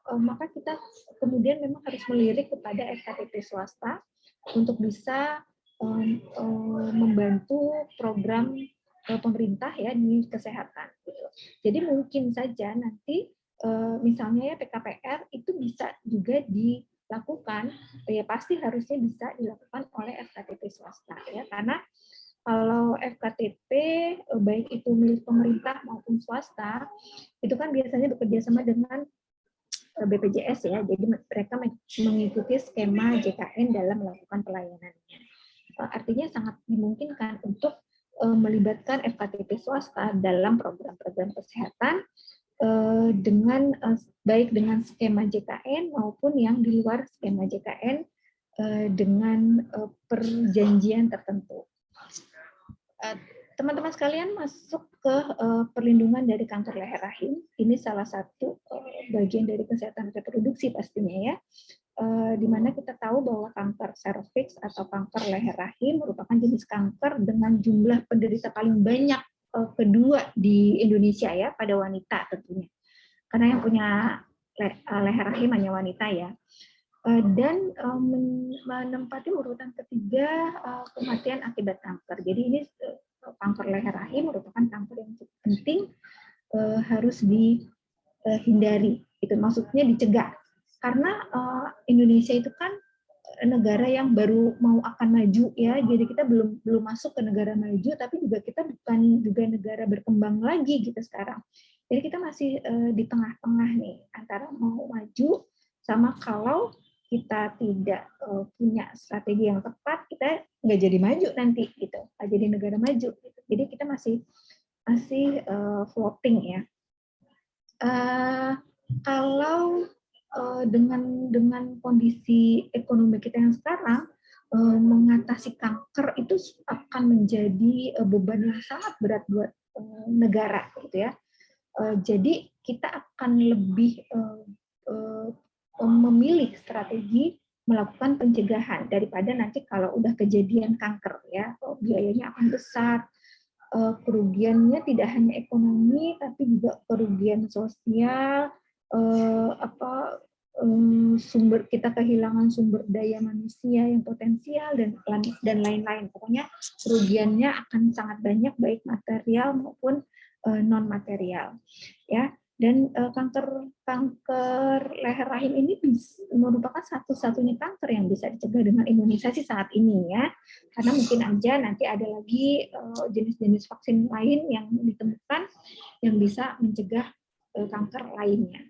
Maka kita kemudian memang harus melirik kepada FKTP swasta untuk bisa membantu program pemerintah ya di kesehatan. Gitu. Jadi mungkin saja nanti misalnya ya PKPR itu bisa juga dilakukan, ya pasti harusnya bisa dilakukan oleh FKTP swasta ya, karena kalau FKTP baik itu milik pemerintah maupun swasta itu kan biasanya bekerja sama dengan BPJS ya, jadi mereka mengikuti skema JKN dalam melakukan pelayanannya. Artinya sangat dimungkinkan untuk melibatkan FKTP swasta dalam program-program kesehatan dengan baik dengan skema JKN maupun yang di luar skema JKN dengan perjanjian tertentu. Teman-teman sekalian masuk ke perlindungan dari kanker leher rahim. Ini salah satu bagian dari kesehatan reproduksi pastinya ya. Di mana kita tahu bahwa kanker serviks atau kanker leher rahim merupakan jenis kanker dengan jumlah penderita paling banyak kedua di Indonesia ya, pada wanita tentunya. Karena yang punya leher rahim hanya wanita ya. Dan menempati urutan ketiga kematian akibat kanker. Jadi ini kanker leher rahim merupakan kanker yang cukup penting, harus dihindari. Itu maksudnya dicegah. Karena Indonesia itu kan negara yang baru mau akan maju ya, jadi kita belum masuk ke negara maju, tapi juga kita bukan juga negara berkembang lagi gitu sekarang. Jadi kita masih di tengah-tengah nih antara mau maju sama kalau kita tidak punya strategi yang tepat, kita nggak jadi maju nanti gitu, nggak jadi negara maju. Gitu. Jadi kita masih floating ya. Kalau dengan kondisi ekonomi kita yang sekarang, mengatasi kanker itu akan menjadi beban yang sangat berat buat negara, gitu ya. Jadi kita akan lebih memilih strategi melakukan pencegahan daripada nanti kalau udah kejadian kanker, ya biayanya akan besar, kerugiannya tidak hanya ekonomi tapi juga kerugian sosial. Sumber kita kehilangan sumber daya manusia yang potensial dan lain-lain. Pokoknya kerugiannya akan sangat banyak baik material maupun non material ya. Dan kanker leher rahim ini merupakan satu-satunya kanker yang bisa dicegah dengan imunisasi saat ini ya. Karena mungkin aja nanti ada lagi jenis-jenis vaksin lain yang ditemukan yang bisa mencegah kanker lainnya.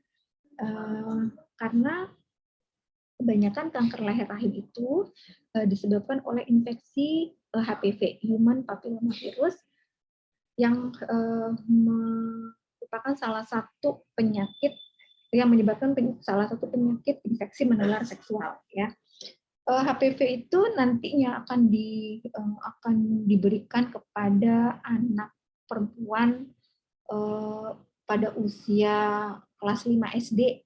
Karena kebanyakan kanker leher rahim itu disebabkan oleh infeksi HPV, Human Papillomavirus, yang merupakan salah satu penyakit yang menyebabkan salah satu penyakit infeksi menular seksual. Ya, HPV itu nantinya akan diberikan kepada anak perempuan pada usia kelas 5 SD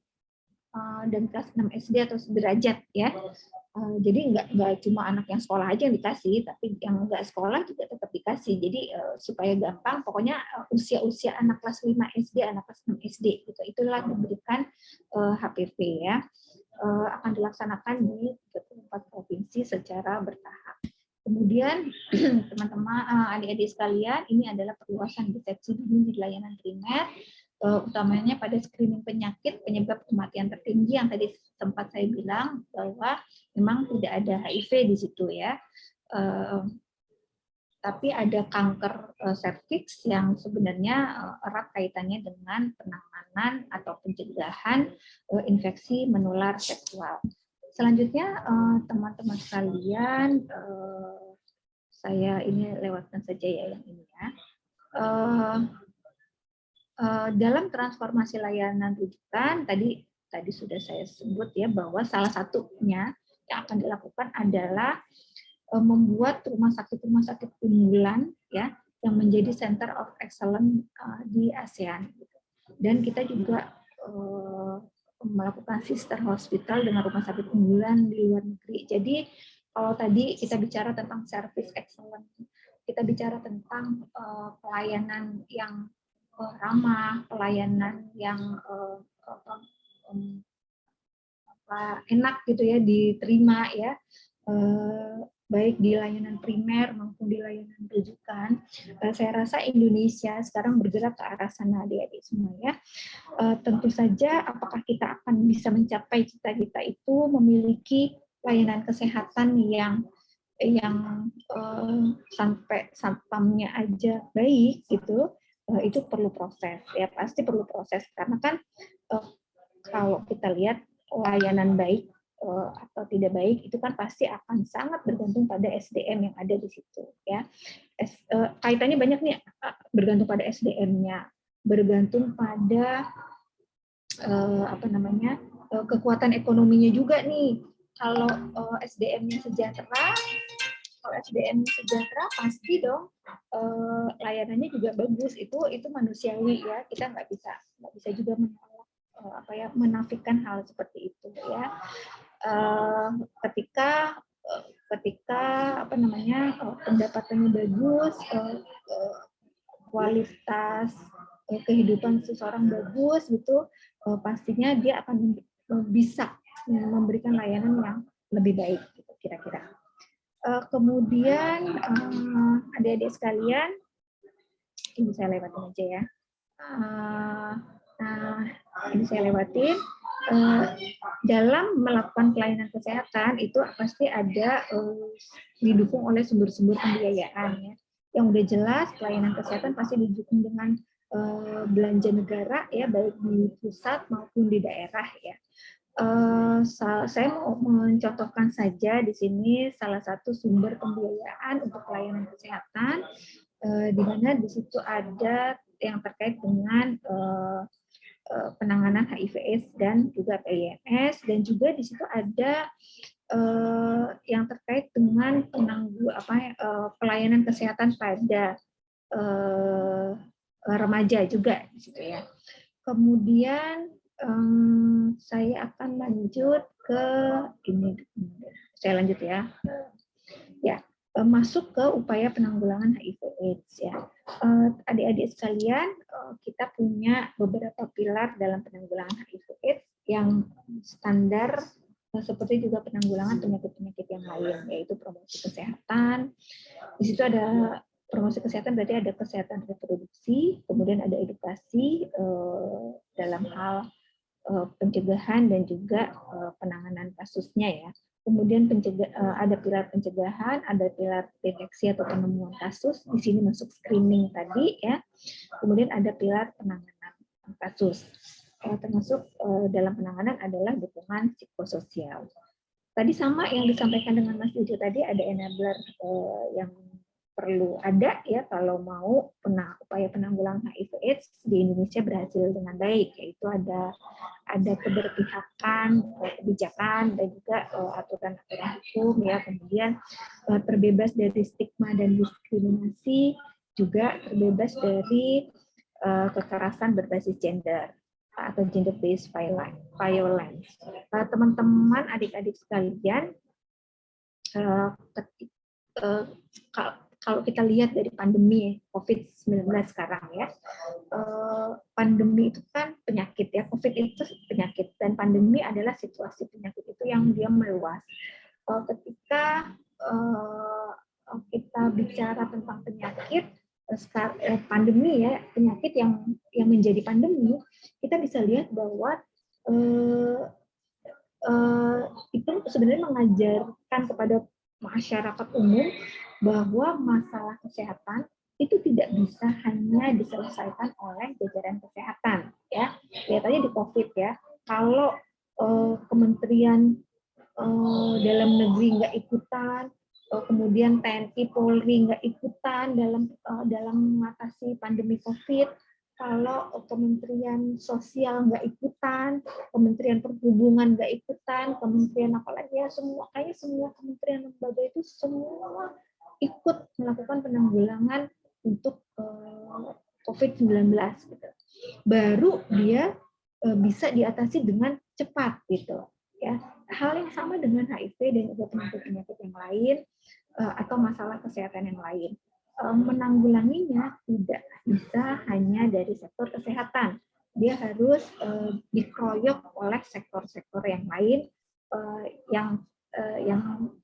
dan kelas 6 SD atau sederajat ya. Jadi nggak cuma anak yang sekolah aja yang dikasih, tapi yang nggak sekolah juga tetap dikasih. Jadi supaya gampang, pokoknya usia-usia anak kelas 5 SD, anak kelas 6 SD gitu, itulah diberikan HPV ya. Akan dilaksanakan di 34 provinsi secara bertahap. Kemudian teman-teman, adik-adik sekalian, ini adalah perluasan deteksi dini di layanan primer, utamanya pada screening penyakit penyebab kematian tertinggi yang tadi sempat saya bilang bahwa memang tidak ada HIV di situ ya. Tapi ada kanker serviks yang sebenarnya erat kaitannya dengan penanganan atau pencegahan infeksi menular seksual. Selanjutnya teman-teman sekalian, saya ini lewatkan saja ya yang ini ya. Dalam transformasi layanan rujukan tadi sudah saya sebut ya bahwa salah satunya yang akan dilakukan adalah membuat rumah sakit unggulan ya yang menjadi center of excellence di ASEAN. Dan kita juga melakukan sister hospital dengan rumah sakit unggulan di luar negeri. Jadi kalau tadi kita bicara tentang service excellence, kita bicara tentang pelayanan yang ramah, pelayanan yang enak gitu ya diterima ya, baik di layanan primer maupun di layanan rujukan. Saya rasa Indonesia sekarang bergerak ke arah sana, adik-adik semua ya. Tentu saja apakah kita akan bisa mencapai cita-cita itu memiliki layanan kesehatan yang sampai satpamnya aja baik gitu, itu perlu proses ya, pasti perlu proses karena kan kalau kita lihat layanan baik atau tidak baik itu kan pasti akan sangat bergantung pada SDM yang ada di situ ya. Kaitannya banyak nih, bergantung pada SDM-nya, bergantung pada kekuatan ekonominya juga nih. Kalau SDM-nya sejahtera, pasti dong layanannya juga bagus. Itu manusiawi ya, kita nggak bisa juga menafikan hal seperti itu ya. Ketika pendapatannya bagus, kualitas kehidupan seseorang bagus gitu, pastinya dia akan bisa memberikan layanan yang lebih baik gitu kira-kira. Kemudian adik-adik sekalian, ini saya lewatin aja ya. Ini saya lewatin. Dalam melakukan pelayanan kesehatan itu pasti ada didukung oleh sumber-sumber pembiayaan ya. Yang udah jelas pelayanan kesehatan pasti didukung dengan belanja negara ya, baik di pusat maupun di daerah ya. Saya mau mencontohkan saja di sini salah satu sumber pembiayaan untuk pelayanan kesehatan, di mana di situ ada yang terkait dengan penanganan HIV/AIDS dan juga PIMS, dan juga di situ ada yang terkait dengan pelayanan kesehatan pada remaja juga di situ ya. Kemudian saya akan lanjut ke ini. Saya lanjut ya. Ya, masuk ke upaya penanggulangan HIV/AIDS ya. Adik-adik sekalian, kita punya beberapa pilar dalam penanggulangan HIV/AIDS yang standar seperti juga penanggulangan penyakit-penyakit yang lain, yaitu promosi kesehatan. Di situ ada promosi kesehatan, berarti ada kesehatan reproduksi, kemudian ada edukasi dalam hal pencegahan dan juga penanganan kasusnya ya. Kemudian ada pilar pencegahan, ada pilar deteksi atau penemuan kasus. Di sini masuk screening tadi ya. Kemudian ada pilar penanganan kasus. Termasuk dalam penanganan adalah dukungan psikososial. Tadi sama yang disampaikan dengan Mas Jojo tadi, ada enabler yang perlu ada ya kalau mau upaya penanggulangan HIV/AIDS di Indonesia berhasil dengan baik, yaitu ada keberpihakan, kebijakan, dan juga aturan-aturan hukum ya, kemudian terbebas dari stigma dan diskriminasi, juga terbebas dari kekerasan berbasis gender atau gender based violence. Teman-teman, adik-adik sekalian, kalau kita lihat dari pandemi COVID-19 sekarang ya, pandemi itu kan penyakit ya, COVID itu penyakit, dan pandemi adalah situasi penyakit itu yang dia meluas. Ketika kita bicara tentang penyakit, pandemi ya, penyakit yang menjadi pandemi, kita bisa lihat bahwa itu sebenarnya mengajarkan kepada masyarakat umum bahwa masalah kesehatan itu tidak bisa hanya diselesaikan oleh jajaran kesehatan ya. Lihat aja di COVID ya, kalau Kementerian Dalam Negeri nggak ikutan, kemudian TNI Polri nggak ikutan dalam mengatasi pandemi COVID, kalau Kementerian Sosial nggak ikutan, Kementerian Perhubungan nggak ikutan, Kementerian apalagi ya semua, kayaknya semua kementerian lembaga itu semua ikut melakukan penanggulangan untuk COVID-19 gitu. Baru dia bisa diatasi dengan cepat gitu ya. Hal yang sama dengan HIV dan juga penyakit-penyakit yang lain atau masalah kesehatan yang lain. Menanggulanginya tidak bisa hanya dari sektor kesehatan. Dia harus dikeroyok oleh sektor-sektor yang lain yang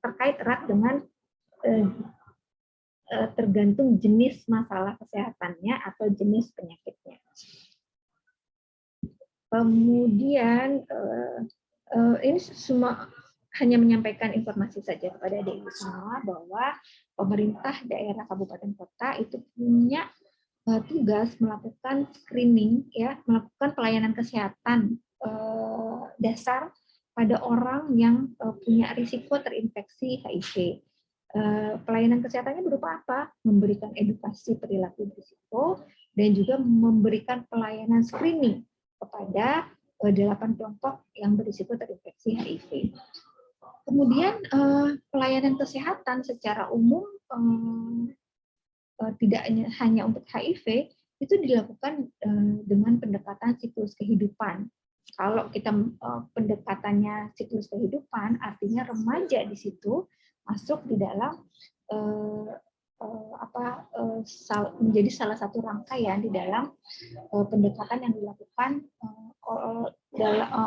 terkait erat dengan tergantung jenis masalah kesehatannya atau jenis penyakitnya. Kemudian ini semua hanya menyampaikan informasi saja kepada adik ibu semua bahwa pemerintah daerah kabupaten kota itu punya tugas melakukan screening, ya, melakukan pelayanan kesehatan dasar pada orang yang punya risiko terinfeksi HIV. Pelayanan kesehatannya berupa apa? Memberikan edukasi perilaku risiko dan juga memberikan pelayanan screening kepada 8 kelompok yang berisiko terinfeksi HIV. Kemudian pelayanan kesehatan secara umum tidak hanya untuk HIV, itu dilakukan dengan pendekatan siklus kehidupan. Kalau kita pendekatannya siklus kehidupan, artinya remaja di situ masuk di dalam menjadi salah satu rangkaian di dalam pendekatan yang dilakukan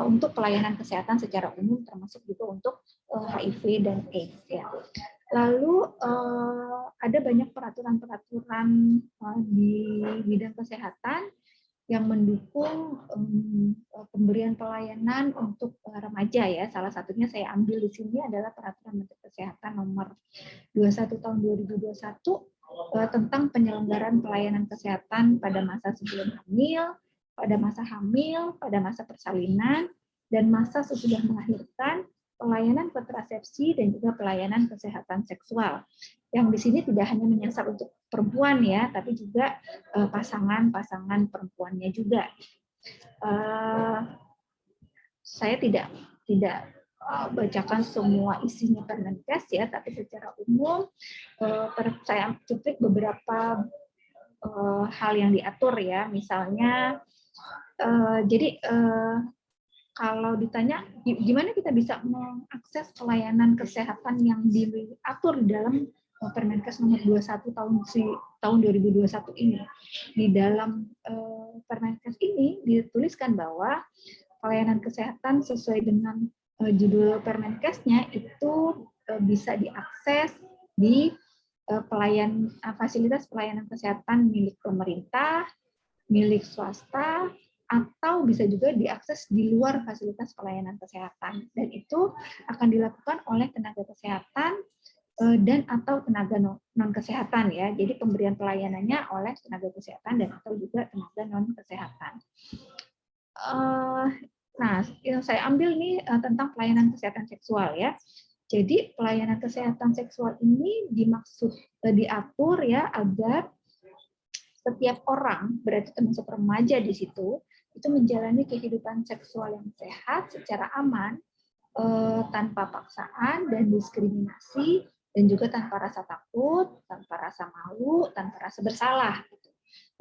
untuk pelayanan kesehatan secara umum, termasuk juga untuk HIV dan AIDS. Ya. Lalu ada banyak peraturan-peraturan di bidang kesehatan yang mendukung pemberian pelayanan untuk remaja, ya. Salah satunya saya ambil di sini adalah Peraturan Menteri Kesehatan Nomor 21 Tahun 2021 tentang penyelenggaraan pelayanan kesehatan pada masa sebelum hamil, pada masa persalinan, dan masa sesudah melahirkan, pelayanan kontrasepsi, dan juga pelayanan kesehatan seksual. Yang di sini tidak hanya menyasar untuk perempuan, ya, tapi juga pasangan-pasangan perempuannya juga. Saya tidak bacakan semua isinya Permenkes, ya, tapi secara umum saya cuplik beberapa hal yang diatur, ya. Misalnya, kalau ditanya gimana kita bisa mengakses pelayanan kesehatan yang diatur di dalam Permenkes nomor 21 tahun 2021 ini. Di dalam Permenkes ini dituliskan bahwa pelayanan kesehatan sesuai dengan judul Permenkesnya itu bisa diakses di fasilitas pelayanan kesehatan milik pemerintah, milik swasta, atau bisa juga diakses di luar fasilitas pelayanan kesehatan. Dan itu akan dilakukan oleh tenaga kesehatan dan atau tenaga non-kesehatan, ya. Jadi pemberian pelayanannya oleh tenaga kesehatan dan atau juga tenaga non-kesehatan. Nah, yang saya ambil nih tentang pelayanan kesehatan seksual, ya. Jadi pelayanan kesehatan seksual ini diatur, ya, agar setiap orang, berarti termasuk remaja di situ, itu menjalani kehidupan seksual yang sehat secara aman, tanpa paksaan dan diskriminasi, dan juga tanpa rasa takut, tanpa rasa malu, tanpa rasa bersalah.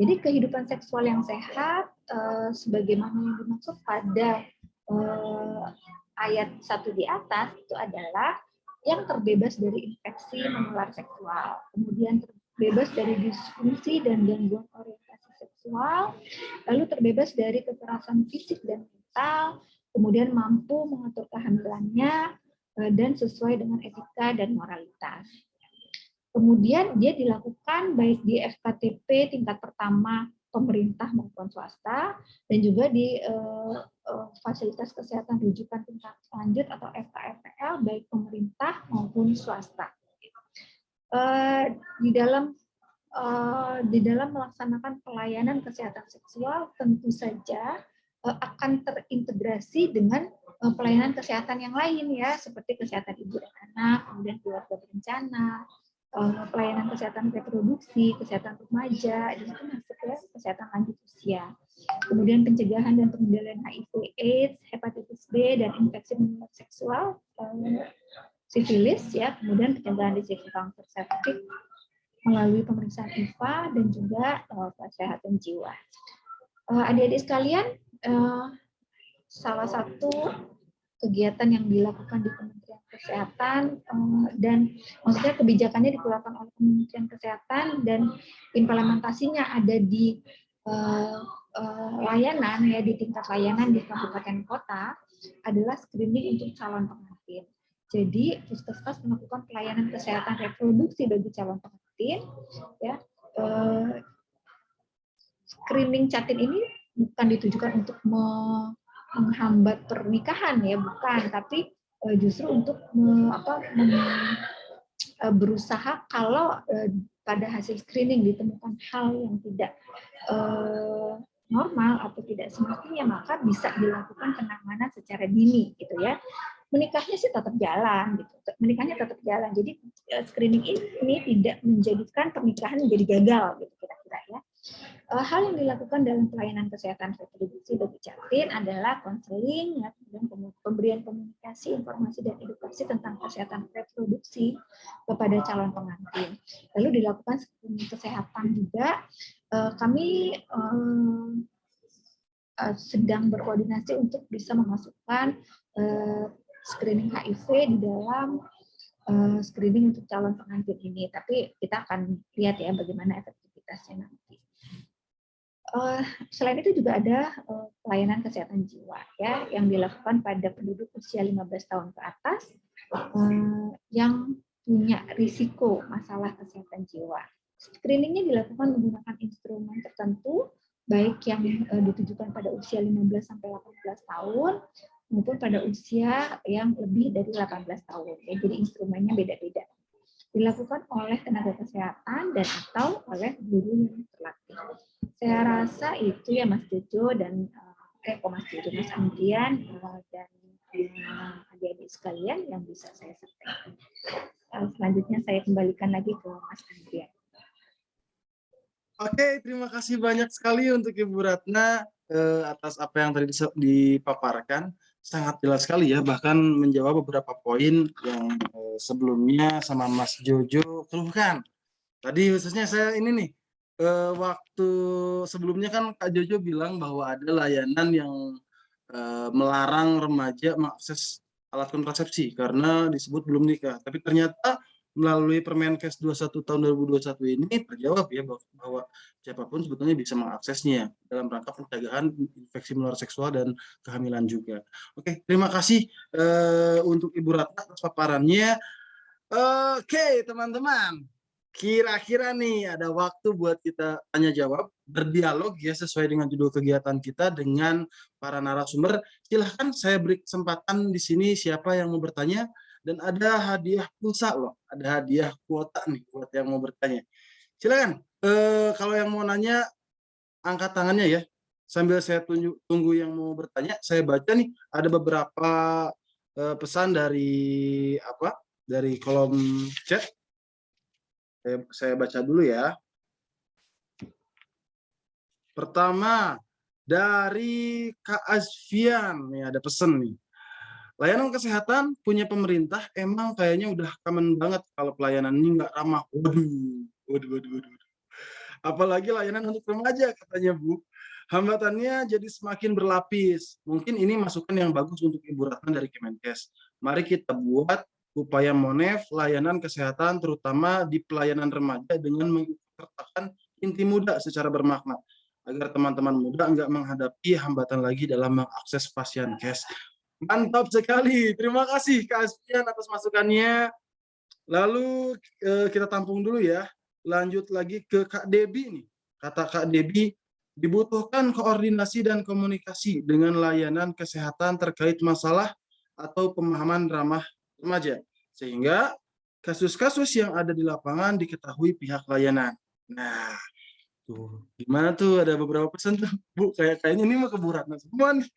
Jadi kehidupan seksual yang sehat, sebagaimana yang dimaksud pada ayat 1 di atas, itu adalah yang terbebas dari infeksi menular seksual, kemudian terbebas dari disfungsi dan gangguan orientasi seksual, lalu terbebas dari kekerasan fisik dan mental, kemudian mampu mengatur kehamilannya, dan sesuai dengan etika dan moralitas. Kemudian dia dilakukan baik di FKTP tingkat pertama pemerintah maupun swasta, dan juga di fasilitas kesehatan rujukan tingkat lanjut atau FKFPL baik pemerintah maupun swasta. Di dalam melaksanakan pelayanan kesehatan seksual tentu saja akan terintegrasi dengan pelayanan kesehatan yang lain, ya, seperti kesehatan ibu dan anak, kemudian keluarga berencana, pelayanan kesehatan reproduksi, kesehatan remaja, di situ masuk ya, kesehatan lanjut usia. Kemudian pencegahan dan pengendalian HIV/AIDS, hepatitis B dan infeksi menular seksual, sifilis ya, kemudian pencegahan risiko kanker servix melalui pemeriksaan IVA dan juga kesehatan jiwa. Adik-adik sekalian, salah satu kegiatan yang dilakukan di Kementerian Kesehatan dan maksudnya kebijakannya dikeluarkan oleh Kementerian Kesehatan dan implementasinya ada di layanan ya, di tingkat layanan di kabupaten kota adalah screening untuk calon pengantin. Jadi puskesmas melakukan pelayanan kesehatan reproduksi bagi calon pengantin ya. Screening Catin ini bukan ditujukan untuk menghambat pernikahan ya, bukan, tapi justru untuk berusaha kalau pada hasil screening ditemukan hal yang tidak normal atau tidak semestinya, maka bisa dilakukan penanganan secara dini gitu ya. Menikahnya sih tetap jalan gitu, menikahnya tetap jalan. Jadi screening ini tidak menjadikan pernikahan menjadi gagal gitu kira-kira ya. Hal yang dilakukan dalam pelayanan kesehatan reproduksi bagi Catin adalah konseling, ya, pemberian komunikasi, informasi dan edukasi tentang kesehatan reproduksi kepada calon pengantin. Lalu dilakukan screening kesehatan juga. Kami sedang berkoordinasi untuk bisa memasukkan screening HIV di dalam screening untuk calon pengantin ini. Tapi kita akan lihat ya bagaimana efektivitasnya nanti. Selain itu juga ada pelayanan kesehatan jiwa ya yang dilakukan pada penduduk usia 15 tahun ke atas yang punya risiko masalah kesehatan jiwa. Screeningnya dilakukan menggunakan instrumen tertentu baik yang ditujukan pada usia 15 sampai 18 tahun maupun pada usia yang lebih dari 18 tahun. Ya, jadi instrumennya beda-beda. Dilakukan oleh tenaga kesehatan dan atau oleh guru yang terlatih. Saya rasa itu ya Mas Jojo dan Mas Andrian dan adik-adik sekalian yang bisa saya sampaikan. Selanjutnya saya kembalikan lagi ke Mas Andrian. Oke, terima kasih banyak sekali untuk Ibu Ratna atas apa yang tadi dipaparkan. Sangat jelas sekali ya, bahkan menjawab beberapa poin yang sebelumnya sama Mas Jojo keluhkan. Tadi khususnya saya ini nih, waktu sebelumnya kan Kak Jojo bilang bahwa ada layanan yang melarang remaja mengakses alat kontrasepsi karena disebut belum nikah. Tapi ternyata melalui Permenkes 21 tahun 2021 ini terjawab ya bahwa siapapun sebetulnya bisa mengaksesnya dalam rangka pencegahan infeksi menular seksual dan kehamilan juga. Oke, terima kasih untuk Ibu Ratna atas paparannya. Oke, teman-teman. Kira-kira nih ada waktu buat kita tanya jawab, berdialog ya sesuai dengan judul kegiatan kita dengan para narasumber. Silahkan saya beri kesempatan di sini siapa yang mau bertanya. Dan ada hadiah pulsa loh, ada hadiah kuota nih buat yang mau bertanya. Silakan, kalau yang mau nanya angkat tangannya ya. Sambil saya tunggu yang mau bertanya, saya baca nih ada beberapa pesan dari dari kolom chat. Saya baca dulu ya. Pertama dari Kak Azfian, nih ada pesan nih. Layanan kesehatan punya pemerintah emang kayaknya udah common banget kalau pelayanan ini nggak ramah. Waduh. Apalagi layanan untuk remaja katanya Bu. Hambatannya jadi semakin berlapis. Mungkin ini masukan yang bagus untuk Ibu Ratna dari Kemenkes. Mari kita buat upaya monef layanan kesehatan terutama di pelayanan remaja dengan mengikutsertakan inti muda secara bermakna agar teman-teman muda nggak menghadapi hambatan lagi dalam mengakses pasien kes. Mantap sekali, terima kasih Kak Asfian atas masukannya. Lalu kita tampung dulu ya, lanjut lagi ke Kak Debi nih. Kata Kak Debi, dibutuhkan koordinasi dan komunikasi dengan layanan kesehatan terkait masalah atau pemahaman ramah remaja. Sehingga kasus-kasus yang ada di lapangan diketahui pihak layanan. Nah, tuh gimana tuh ada beberapa pesan tuh Bu, kayaknya ini mah ke Bu Ratna semua nih.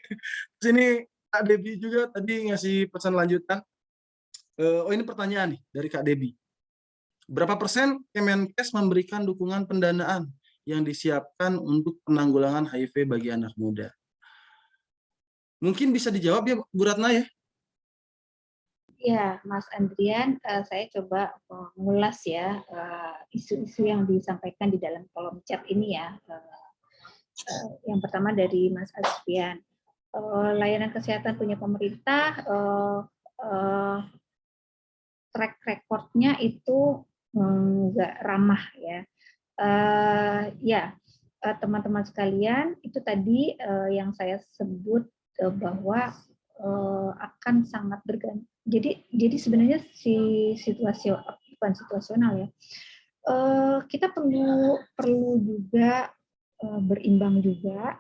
Sini Kak Debi juga tadi ngasih pesan lanjutan. Oh ini pertanyaan nih dari Kak Debi. Berapa persen Kemenkes memberikan dukungan pendanaan yang disiapkan untuk penanggulangan HIV bagi anak muda? Mungkin bisa dijawab ya Bu Ratna ya? Ya, Mas Andrian, saya coba mengulas ya isu-isu yang disampaikan di dalam kolom chat ini ya. Yang pertama dari Mas Asfian, layanan kesehatan punya pemerintah, track recordnya itu nggak ramah ya. Ya, teman-teman sekalian, itu tadi yang saya sebut bahwa akan sangat bergantung. Jadi sebenarnya bukan situasional ya. Kita perlu juga berimbang juga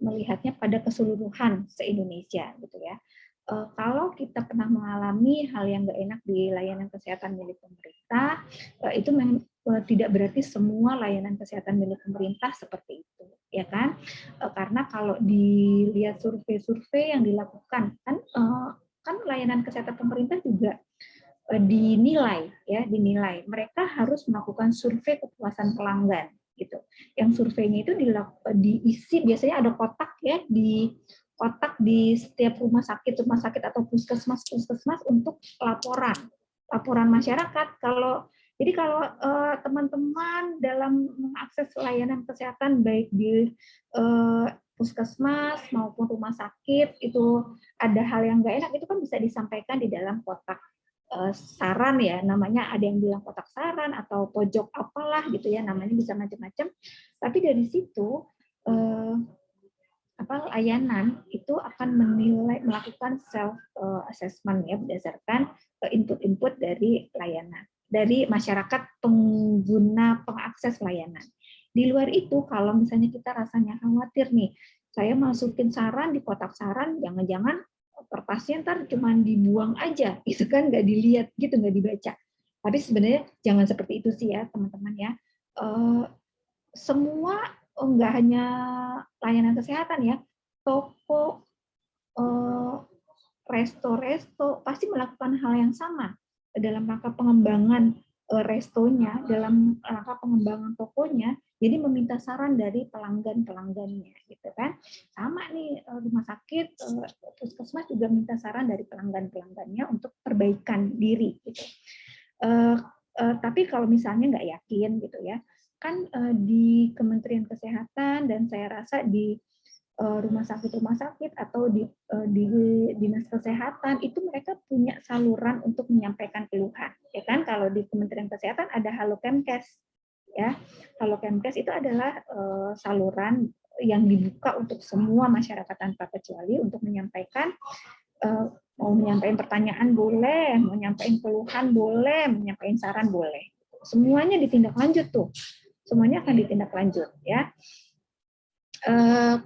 melihatnya pada keseluruhan se-Indonesia gitu ya. Kalau kita pernah mengalami hal yang nggak enak di layanan kesehatan milik pemerintah, itu tidak berarti semua layanan kesehatan milik pemerintah seperti itu, ya kan? Karena kalau dilihat survei-survei yang dilakukan, kan layanan kesehatan pemerintah juga dinilai. Mereka harus melakukan survei kepuasan pelanggan, gitu. Yang surveinya itu diisi, biasanya ada kotak ya kotak di setiap rumah sakit atau puskesmas untuk laporan masyarakat. Jadi kalau teman-teman dalam mengakses layanan kesehatan baik di puskesmas maupun rumah sakit itu ada hal yang nggak enak, itu kan bisa disampaikan di dalam kotak saran ya, namanya ada yang bilang kotak saran atau pojok apalah gitu ya, namanya bisa macam-macam. Tapi dari situ layanan itu akan melakukan self assessment ya berdasarkan input-input dari layanan, dari masyarakat pengguna pengakses layanan. Di luar itu, kalau misalnya kita rasanya khawatir nih, saya masukin saran di kotak saran, jangan-jangan kertasnya ntar cuma dibuang aja, itu kan nggak dilihat gitu, nggak dibaca. Tapi sebenarnya jangan seperti itu sih ya teman-teman ya. Semua nggak hanya layanan kesehatan ya, toko, resto-resto pasti melakukan hal yang sama dalam rangka pengembangan restonya, dalam rangka pengembangan tokonya, jadi meminta saran dari pelanggannya, gitu kan? Sama nih rumah sakit, puskesmas juga minta saran dari pelanggannya untuk perbaikan diri, gitu. Tapi kalau misalnya nggak yakin, gitu ya, kan di Kementerian Kesehatan dan saya rasa di rumah sakit atau di dinas kesehatan itu mereka punya saluran untuk menyampaikan keluhan, ya kan? Kalau di Kementerian Kesehatan ada Halo Kemkes, ya. Halo Kemkes itu adalah saluran yang dibuka untuk semua masyarakat tanpa kecuali untuk menyampaikan mau menyampaikan pertanyaan boleh, mau menyampaikan keluhan boleh, menyampaikan saran boleh. Semuanya ditindaklanjut tuh, semuanya akan ditindaklanjut, ya.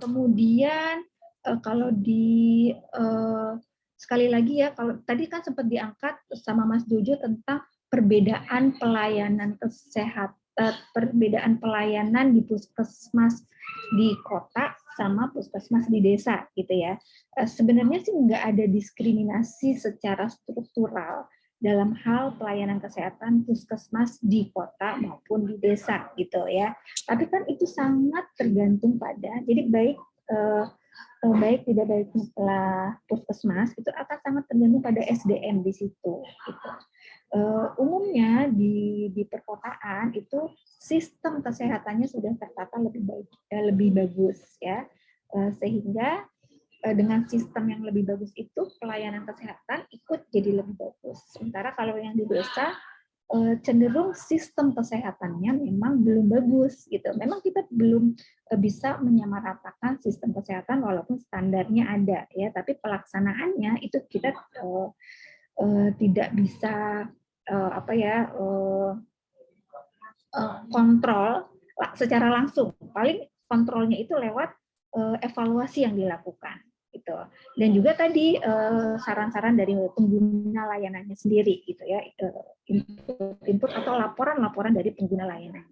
Kemudian kalau sekali lagi ya, kalau tadi kan sempat diangkat sama Mas Jojo tentang perbedaan pelayanan kesehatan, perbedaan pelayanan di puskesmas di kota sama puskesmas di desa, gitu ya. Sebenarnya sih nggak ada diskriminasi secara struktural dalam hal pelayanan kesehatan puskesmas di kota maupun di desa, gitu ya. Tapi kan itu sangat tergantung pada, jadi baik tidak baiknya puskesmas itu akan sangat tergantung pada SDM di situ. Gitu. Umumnya di perkotaan itu sistem kesehatannya sudah tertata lebih bagus ya, sehingga dengan sistem yang lebih bagus itu pelayanan kesehatan ikut jadi lebih bagus. Sementara kalau yang di desa cenderung sistem kesehatannya memang belum bagus gitu. Memang kita belum bisa menyamaratakan sistem kesehatan walaupun standarnya ada ya, tapi pelaksanaannya itu kita tidak bisa kontrol secara langsung. Paling kontrolnya itu lewat evaluasi yang dilakukan gitu. Dan juga tadi saran-saran dari pengguna layanannya sendiri gitu ya, input atau laporan dari pengguna layanan.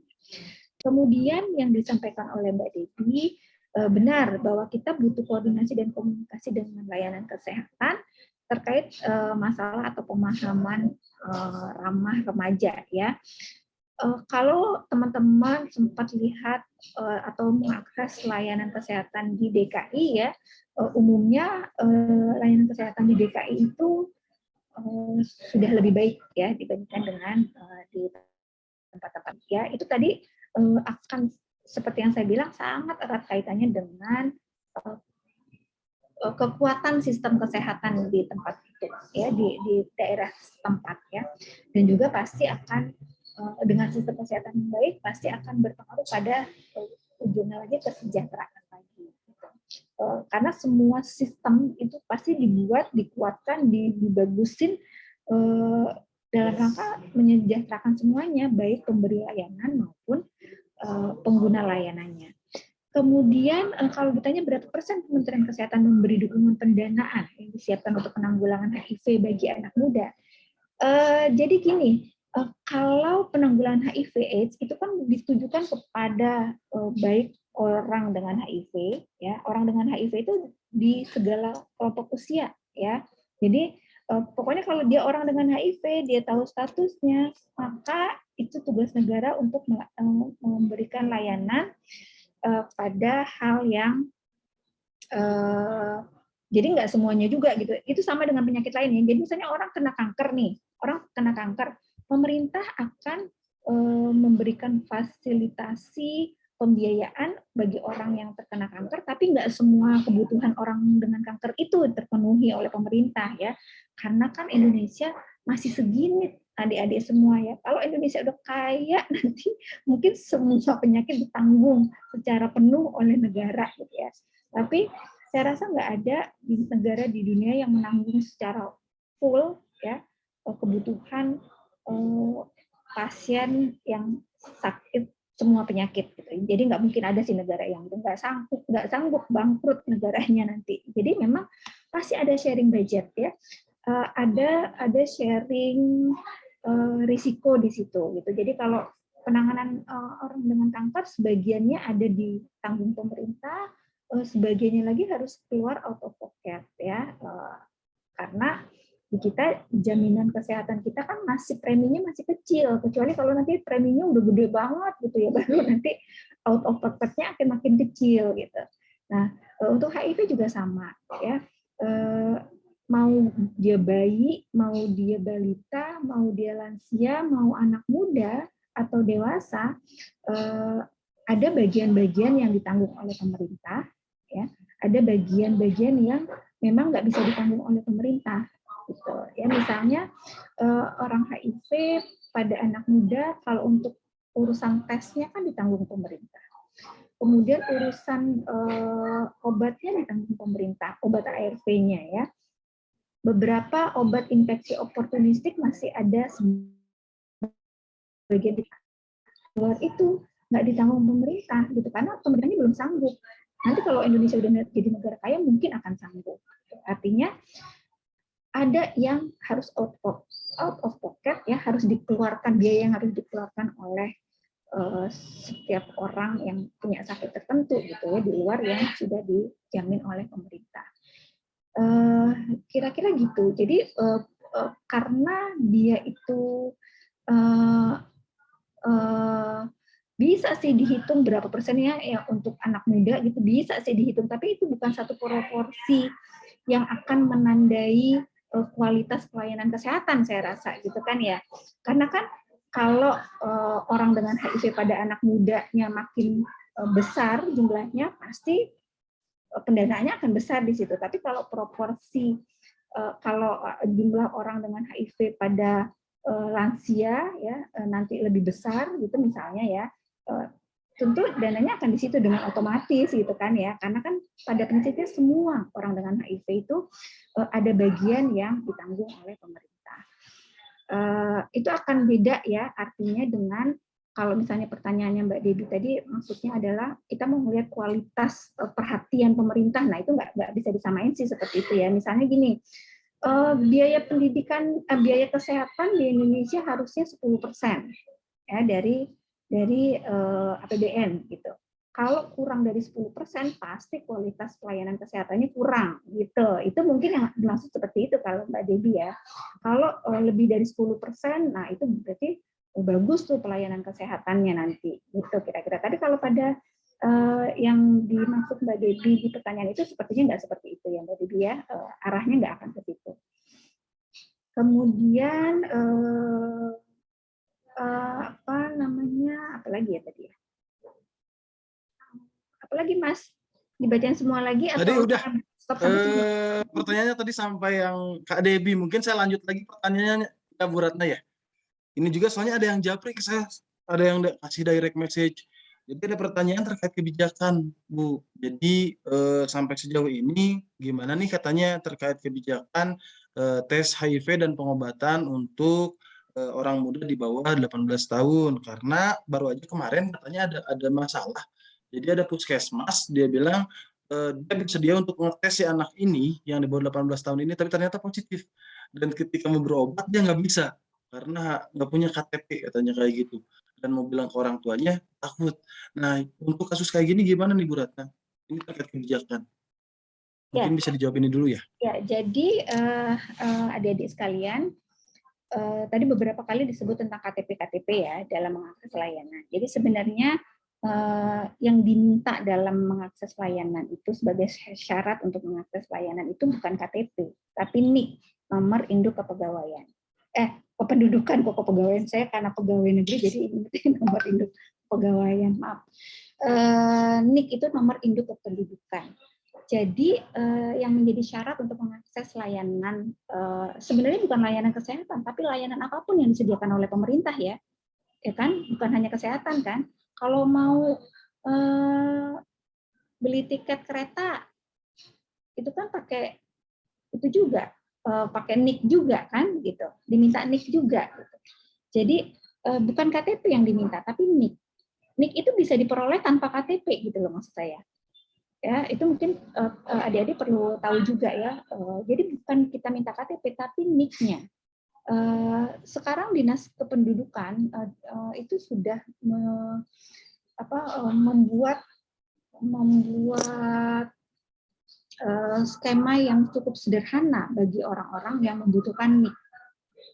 Kemudian yang disampaikan oleh Mbak Devi benar bahwa kita butuh koordinasi dan komunikasi dengan layanan kesehatan terkait masalah atau pemahaman ramah remaja ya. Kalau teman-teman sempat lihat atau mengakses layanan kesehatan di DKI ya, umumnya layanan kesehatan di DKI itu sudah lebih baik ya dibandingkan dengan di tempat-tempat ya. Itu tadi akan seperti yang saya bilang sangat erat kaitannya dengan kekuatan sistem kesehatan di tempat itu ya, di daerah setempat ya, dan juga pasti akan dengan sistem kesehatan yang baik pasti akan berpengaruh pada ujungnya lagi kesejahteraan lagi gitu. Karena semua sistem itu pasti dibuat, dikuatkan, dibagusin dalam rangka menyejahterakan semuanya, baik pemberi layanan maupun pengguna layanannya. Kemudian kalau ditanya berapa persen Kementerian Kesehatan memberi dukungan pendanaan yang disiapkan untuk penanggulangan HIV bagi anak muda. Jadi gini, kalau penanggulangan HIV/AIDS itu kan ditujukan kepada baik orang dengan HIV, ya orang dengan HIV itu di segala kelompok usia, ya. Jadi pokoknya kalau dia orang dengan HIV, dia tahu statusnya, maka itu tugas negara untuk memberikan layanan pada hal yang jadi nggak semuanya juga gitu. Itu sama dengan penyakit lain ya. Jadi misalnya orang kena kanker nih, orang kena kanker, pemerintah akan memberikan fasilitasi pembiayaan bagi orang yang terkena kanker, tapi nggak semua kebutuhan orang dengan kanker itu terpenuhi oleh pemerintah ya. Karena kan Indonesia masih segini adik-adik semua ya. Kalau Indonesia udah kaya nanti mungkin semua penyakit ditanggung secara penuh oleh negara gitu ya. Tapi saya rasa nggak ada negara di dunia yang menanggung secara full ya kebutuhan pasien yang sakit semua penyakit gitu. Jadi nggak mungkin ada sih negara yang nggak sanggup bangkrut negaranya nanti. Jadi memang pasti ada sharing budget ya. Ada sharing risiko di situ gitu. Jadi kalau penanganan orang dengan kanker sebagiannya ada di tanggung pemerintah, sebagiannya lagi harus keluar out of pocket ya. Karena di kita jaminan kesehatan kita kan masih preminya masih kecil, kecuali kalau nanti preminya udah gede banget gitu ya, baru nanti out of pocket-nya akan makin kecil gitu. Nah, untuk HIV juga sama ya. Mau dia bayi, mau dia balita, mau dia lansia, mau anak muda atau dewasa, ada bagian-bagian yang ditanggung oleh pemerintah, ya. Ada bagian-bagian yang memang nggak bisa ditanggung oleh pemerintah, gitu. Ya, misalnya orang HIV pada anak muda, kalau untuk urusan tesnya kan ditanggung pemerintah. Kemudian urusan obatnya ditanggung pemerintah, obat ARV-nya ya. Beberapa obat infeksi oportunistik masih ada sebagian di luar itu nggak ditanggung pemerintah gitu karena pemerintahnya belum sanggup. Nanti kalau Indonesia udah jadi negara kaya mungkin akan sanggup. Artinya ada yang harus out of pocket ya, harus dikeluarkan, biaya yang harus dikeluarkan oleh setiap orang yang punya sakit tertentu gitu ya, di luar yang sudah dijamin oleh pemerintah. Kira-kira gitu. Jadi karena dia itu bisa sih dihitung berapa persennya ya untuk anak muda gitu, bisa sih dihitung, tapi itu bukan satu proporsi yang akan menandai kualitas pelayanan kesehatan saya rasa gitu kan ya. Karena kan kalau orang dengan HIV pada anak mudanya makin besar jumlahnya, pasti pendanaannya akan besar di situ. Tapi kalau proporsi kalau jumlah orang dengan HIV pada lansia ya nanti lebih besar gitu misalnya ya, tentu dananya akan di situ dengan otomatis gitu kan ya, karena kan pada prinsipnya semua orang dengan HIV itu ada bagian yang ditanggung oleh pemerintah. Itu akan beda ya artinya dengan kalau misalnya pertanyaannya Mbak Debbie tadi maksudnya adalah kita mau melihat kualitas perhatian pemerintah. Nah itu nggak bisa disamain sih seperti itu ya. Misalnya gini, biaya pendidikan, biaya kesehatan di Indonesia harusnya 10% ya dari APBN gitu. Kalau kurang dari 10% pasti kualitas pelayanan kesehatannya kurang gitu. Itu mungkin yang dimaksud seperti itu kalau Mbak Debbie ya. Kalau lebih dari 10%, nah itu berarti bagus tuh pelayanan kesehatannya nanti, gitu kira-kira. Tadi kalau pada yang dimaksud Mbak Debbie di pertanyaan itu sepertinya nggak seperti itu ya Mbak Debbie ya, arahnya nggak akan ke situ. Kemudian apa namanya, apalagi ya tadi ya? Apalagi Mas? Dibacain semua lagi atau Tadi udah. stop sampai sini? Pertanyaannya tadi sampai yang Kak Debbie. Mungkin saya lanjut lagi pertanyaannya ya Bu Ratna ya. Ini juga soalnya ada yang japri ke saya, ada yang kasih direct message. Jadi ada pertanyaan terkait kebijakan, Bu. Jadi sampai sejauh ini gimana nih katanya terkait kebijakan tes HIV dan pengobatan untuk orang muda di bawah 18 tahun. Karena baru aja kemarin katanya ada masalah. Jadi ada puskesmas, dia bilang dia bersedia untuk ngetes si anak ini yang di bawah 18 tahun ini, tapi ternyata positif. Dan ketika mau berobat dia nggak bisa karena nggak punya KTP katanya kayak gitu. Dan mau bilang ke orang tuanya takut. Nah, untuk kasus kayak gini gimana nih Bu Ratna? Ini terkait kebijakan. Mungkin bisa dijawab ini dulu ya. Ya, jadi adik-adik sekalian, tadi beberapa kali disebut tentang KTP ya dalam mengakses layanan. Jadi sebenarnya yang diminta dalam mengakses layanan itu sebagai syarat untuk mengakses layanan itu bukan KTP, tapi NIK, nomor induk kepegawaian. Kependudukan kok kepegawaian, saya karena pegawai negeri jadi ini nomor induk kepegawaian, maaf. NIK itu nomor induk kependudukan. Jadi yang menjadi syarat untuk mengakses layanan, sebenarnya bukan layanan kesehatan, tapi layanan apapun yang disediakan oleh pemerintah ya kan, bukan hanya kesehatan kan. Kalau mau beli tiket kereta, itu kan pakai itu juga, pakai NIK juga kan, gitu. Diminta NIK juga. Gitu. Jadi bukan KTP yang diminta, tapi NIK. NIK itu bisa diperoleh tanpa KTP gitu loh maksud saya. Ya, itu mungkin adik-adik perlu tahu juga ya. Jadi bukan kita minta KTP, tapi NIK-nya. Sekarang Dinas Kependudukan itu sudah membuat skema yang cukup sederhana bagi orang-orang yang membutuhkan NIK.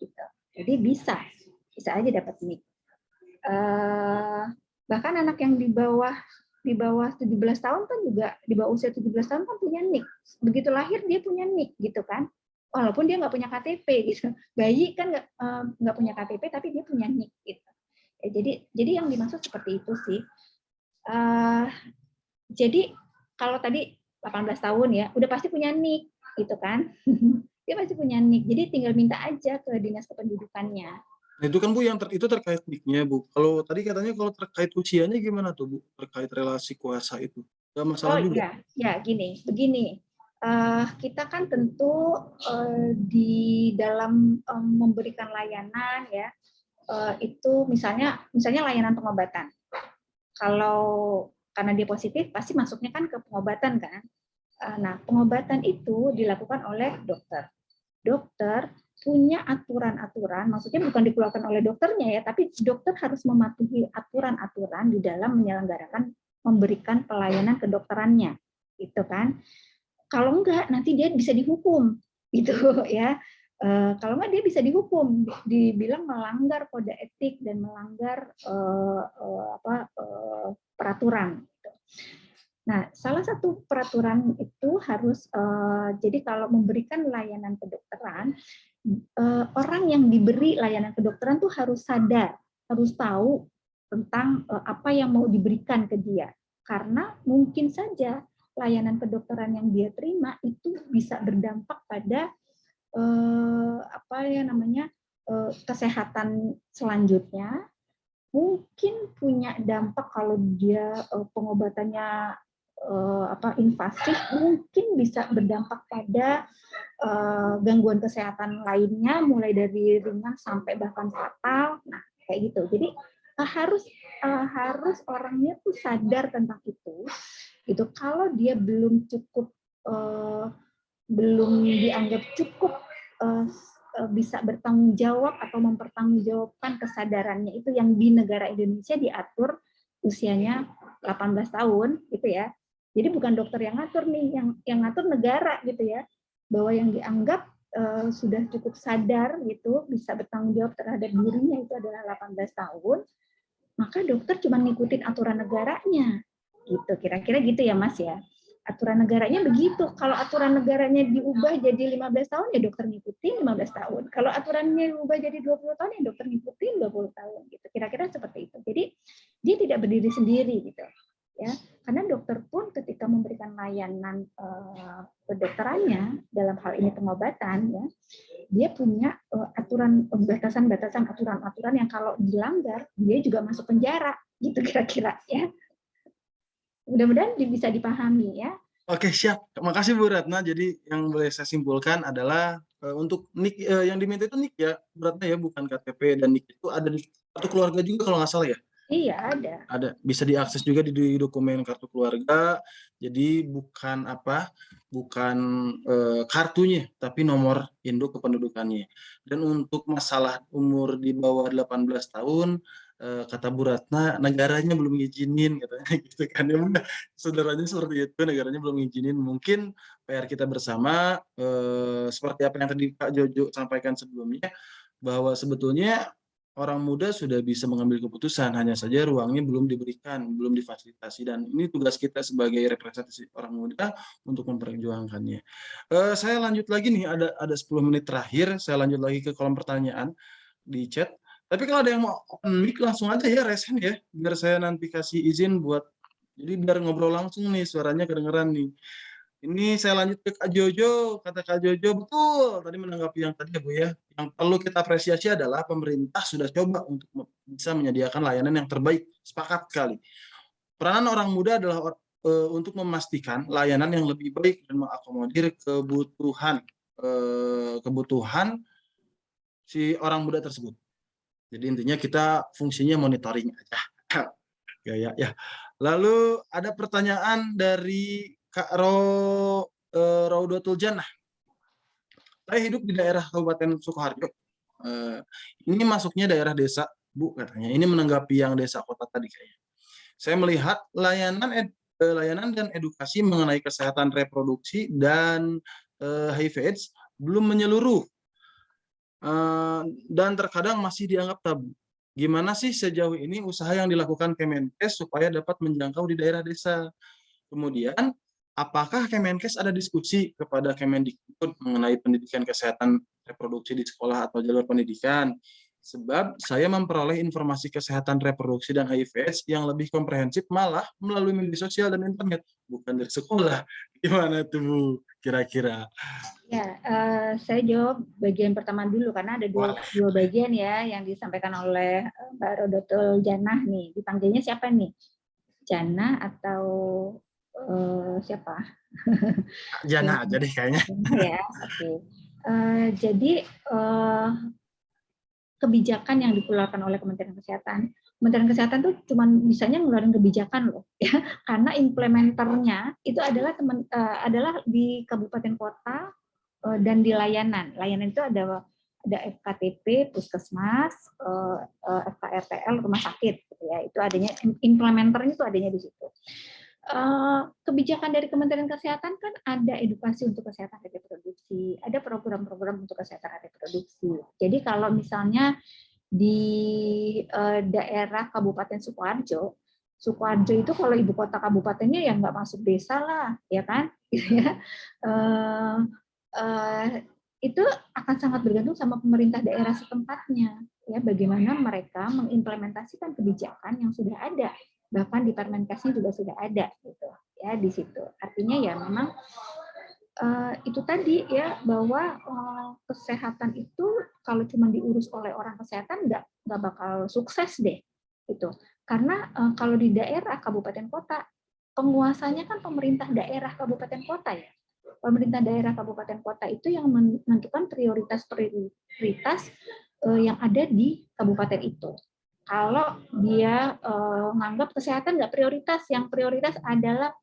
Gitu. Jadi bisa aja dapat NIK. Bahkan anak yang di bawah 17 tahun kan juga, di bawah usia 17 tahun kan punya NIK. Begitu lahir dia punya NIK gitu kan. Walaupun dia nggak punya KTP gitu. Bayi kan nggak punya KTP tapi dia punya NIK gitu. Ya, jadi yang dimaksud seperti itu sih. Jadi kalau tadi 18 tahun ya, udah pasti punya NIK gitu kan. Dia pasti punya NIK. Jadi tinggal minta aja ke Dinas Kependudukannya. Nah, itu kan Bu yang itu terkait NIK-nya Bu. Kalau tadi katanya kalau terkait usianya gimana tuh Bu? Terkait relasi kuasa itu. Gak masalah juga? Ya begini. Kita kan tentu di dalam memberikan layanan ya, itu misalnya layanan pengobatan. Kalau karena dia positif pasti masuknya kan ke pengobatan kan. Nah, pengobatan itu dilakukan oleh dokter. Dokter punya aturan-aturan, maksudnya bukan dikeluarkan oleh dokternya ya, tapi dokter harus mematuhi aturan-aturan di dalam menyelenggarakan memberikan pelayanan kedokterannya, gitu kan. Kalau enggak nanti dia bisa dihukum, gitu ya. Kalau enggak dia bisa dihukum, dibilang melanggar kode etik dan melanggar peraturan. Gitu. Nah, salah satu peraturan itu harus jadi kalau memberikan layanan kedokteran, orang yang diberi layanan kedokteran tuh harus sadar, harus tahu tentang apa yang mau diberikan ke dia. Karena mungkin saja layanan kedokteran yang dia terima itu bisa berdampak pada kesehatan selanjutnya. Mungkin punya dampak kalau dia pengobatannya invasif, mungkin bisa berdampak pada gangguan kesehatan lainnya, mulai dari ringan sampai bahkan fatal. Nah, kayak gitu. Jadi harus orangnya tuh sadar tentang itu. Gitu. Kalau dia belum dianggap cukup bisa bertanggung jawab atau mempertanggungjawabkan kesadarannya itu yang di negara Indonesia diatur usianya 18 tahun gitu ya. Jadi bukan dokter yang ngatur nih, yang ngatur negara gitu ya. Bahwa yang dianggap sudah cukup sadar gitu, bisa bertanggung jawab terhadap dirinya itu adalah 18 tahun, maka dokter cuma ngikutin aturan negaranya. Gitu, kira-kira gitu ya Mas ya. Aturan negaranya begitu. Kalau aturan negaranya diubah jadi 15 tahun ya dokter ngikutin 15 tahun. Kalau aturannya diubah jadi 20 tahun ya dokter ngikutin 20 tahun gitu. Kira-kira seperti itu. Jadi dia tidak berdiri sendiri gitu. Ya, karena dokter pun ketika memberikan layanan kedokterannya dalam hal ini pengobatan ya, dia punya aturan batasan-batasan aturan-aturan yang kalau dilanggar dia juga masuk penjara gitu kira-kira ya. Mudah-mudahan bisa dipahami ya. Oke, siap. Makasih Bu Ratna. Jadi yang boleh saya simpulkan adalah untuk NIK yang diminta itu NIK ya, Bu Ratna ya, bukan KTP, dan NIK itu ada di kartu keluarga juga kalau nggak salah ya. Iya, ada. Ada, bisa diakses juga di dokumen kartu keluarga. Jadi bukan kartunya, tapi nomor induk kependudukannya. Dan untuk masalah umur di bawah 18 tahun, kata Bu Ratna, negaranya belum ngizinin, katanya gitu kan. Ya udah, saudaranya seperti itu, negaranya belum ngizinin. Mungkin PR kita bersama, seperti apa yang tadi Kak Jojo sampaikan sebelumnya, bahwa sebetulnya orang muda sudah bisa mengambil keputusan, hanya saja ruangnya belum diberikan, belum difasilitasi, dan ini tugas kita sebagai representasi orang muda untuk memperjuangkannya. Saya lanjut lagi nih, ada 10 menit terakhir, saya lanjut lagi ke kolom pertanyaan di chat. Tapi kalau ada yang mau open mic langsung aja ya, resen ya, biar saya nanti kasih izin buat, jadi biar ngobrol langsung nih, suaranya kedengeran nih. Ini saya lanjut ke Kak Jojo, kata Kak Jojo, betul tadi menanggapi yang tadi ya Bu ya, yang perlu kita apresiasi adalah pemerintah sudah coba untuk bisa menyediakan layanan yang terbaik, sepakat sekali. Peranan orang muda adalah untuk memastikan layanan yang lebih baik dan mengakomodir kebutuhan si orang muda tersebut. Jadi intinya kita fungsinya monitoring aja. Ya. Lalu ada pertanyaan dari Kak Raudatul Jannah. Saya hidup di daerah Kabupaten Sukoharjo. Ini masuknya daerah desa, Bu, katanya. Ini menanggapi yang desa kota tadi kayaknya. Saya melihat layanan dan edukasi mengenai kesehatan reproduksi dan HIV/AIDS belum menyeluruh dan terkadang masih dianggap tabu. Gimana sih sejauh ini usaha yang dilakukan Kemenkes supaya dapat menjangkau di daerah desa? Kemudian, apakah Kemenkes ada diskusi kepada Kemendikbud mengenai pendidikan kesehatan reproduksi di sekolah atau jalur pendidikan? Sebab saya memperoleh informasi kesehatan reproduksi dan HIV/AIDS yang lebih komprehensif malah melalui media sosial dan internet, bukan dari sekolah. Gimana tuh Bu, kira-kira? Ya, saya jawab bagian pertama dulu karena ada dua bagian ya yang disampaikan oleh Mbak Rodotul Jannah nih. Dipanggilnya siapa nih? Jannah atau siapa? Jannah aja deh kayaknya. Ya, oke. Jadi kebijakan yang dikeluarkan oleh Kementerian Kesehatan. Kementerian Kesehatan tuh cuma bisanya ngeluarin kebijakan loh, ya, karena implementernya itu adalah di kabupaten kota dan di layanan. Layanan itu ada FKTP, puskesmas, FKRTL, rumah sakit, gitu ya. Itu adanya implementernya itu adanya di situ. Kebijakan dari Kementerian Kesehatan kan ada edukasi untuk kesehatan reproduksi, ada program-program untuk kesehatan reproduksi. Jadi kalau misalnya di daerah Kabupaten Sukoharjo itu kalau ibu kota kabupatennya ya nggak masuk desa lah, ya kan? Itu akan sangat bergantung sama pemerintah daerah setempatnya, ya bagaimana mereka mengimplementasikan kebijakan yang sudah ada. Bahkan di Permenkesnya juga sudah ada gitu ya di situ. Artinya ya memang itu tadi ya bahwa kesehatan itu kalau cuma diurus oleh orang kesehatan nggak bakal sukses deh gitu. Karena kalau di daerah kabupaten kota penguasanya kan pemerintah daerah kabupaten kota ya. Pemerintah daerah kabupaten kota itu yang menentukan prioritas yang ada di kabupaten itu. Kalau dia menganggap kesehatan nggak prioritas, yang prioritas adalah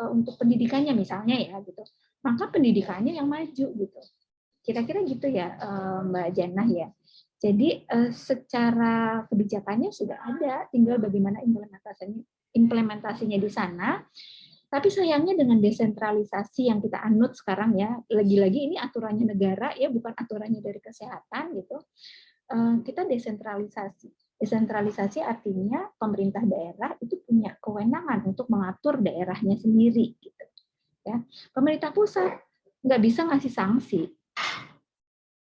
untuk pendidikannya misalnya ya gitu, maka pendidikannya yang maju gitu. Kira-kira gitu ya Mbak Jannah ya. Jadi secara kebijakannya sudah ada, tinggal bagaimana implementasinya di sana. Tapi sayangnya dengan desentralisasi yang kita anut sekarang ya, lagi-lagi ini aturannya negara ya, bukan aturannya dari kesehatan gitu. Kita desentralisasi. Desentralisasi artinya pemerintah daerah itu punya kewenangan untuk mengatur daerahnya sendiri gitu. Ya, pemerintah pusat nggak bisa ngasih sanksi,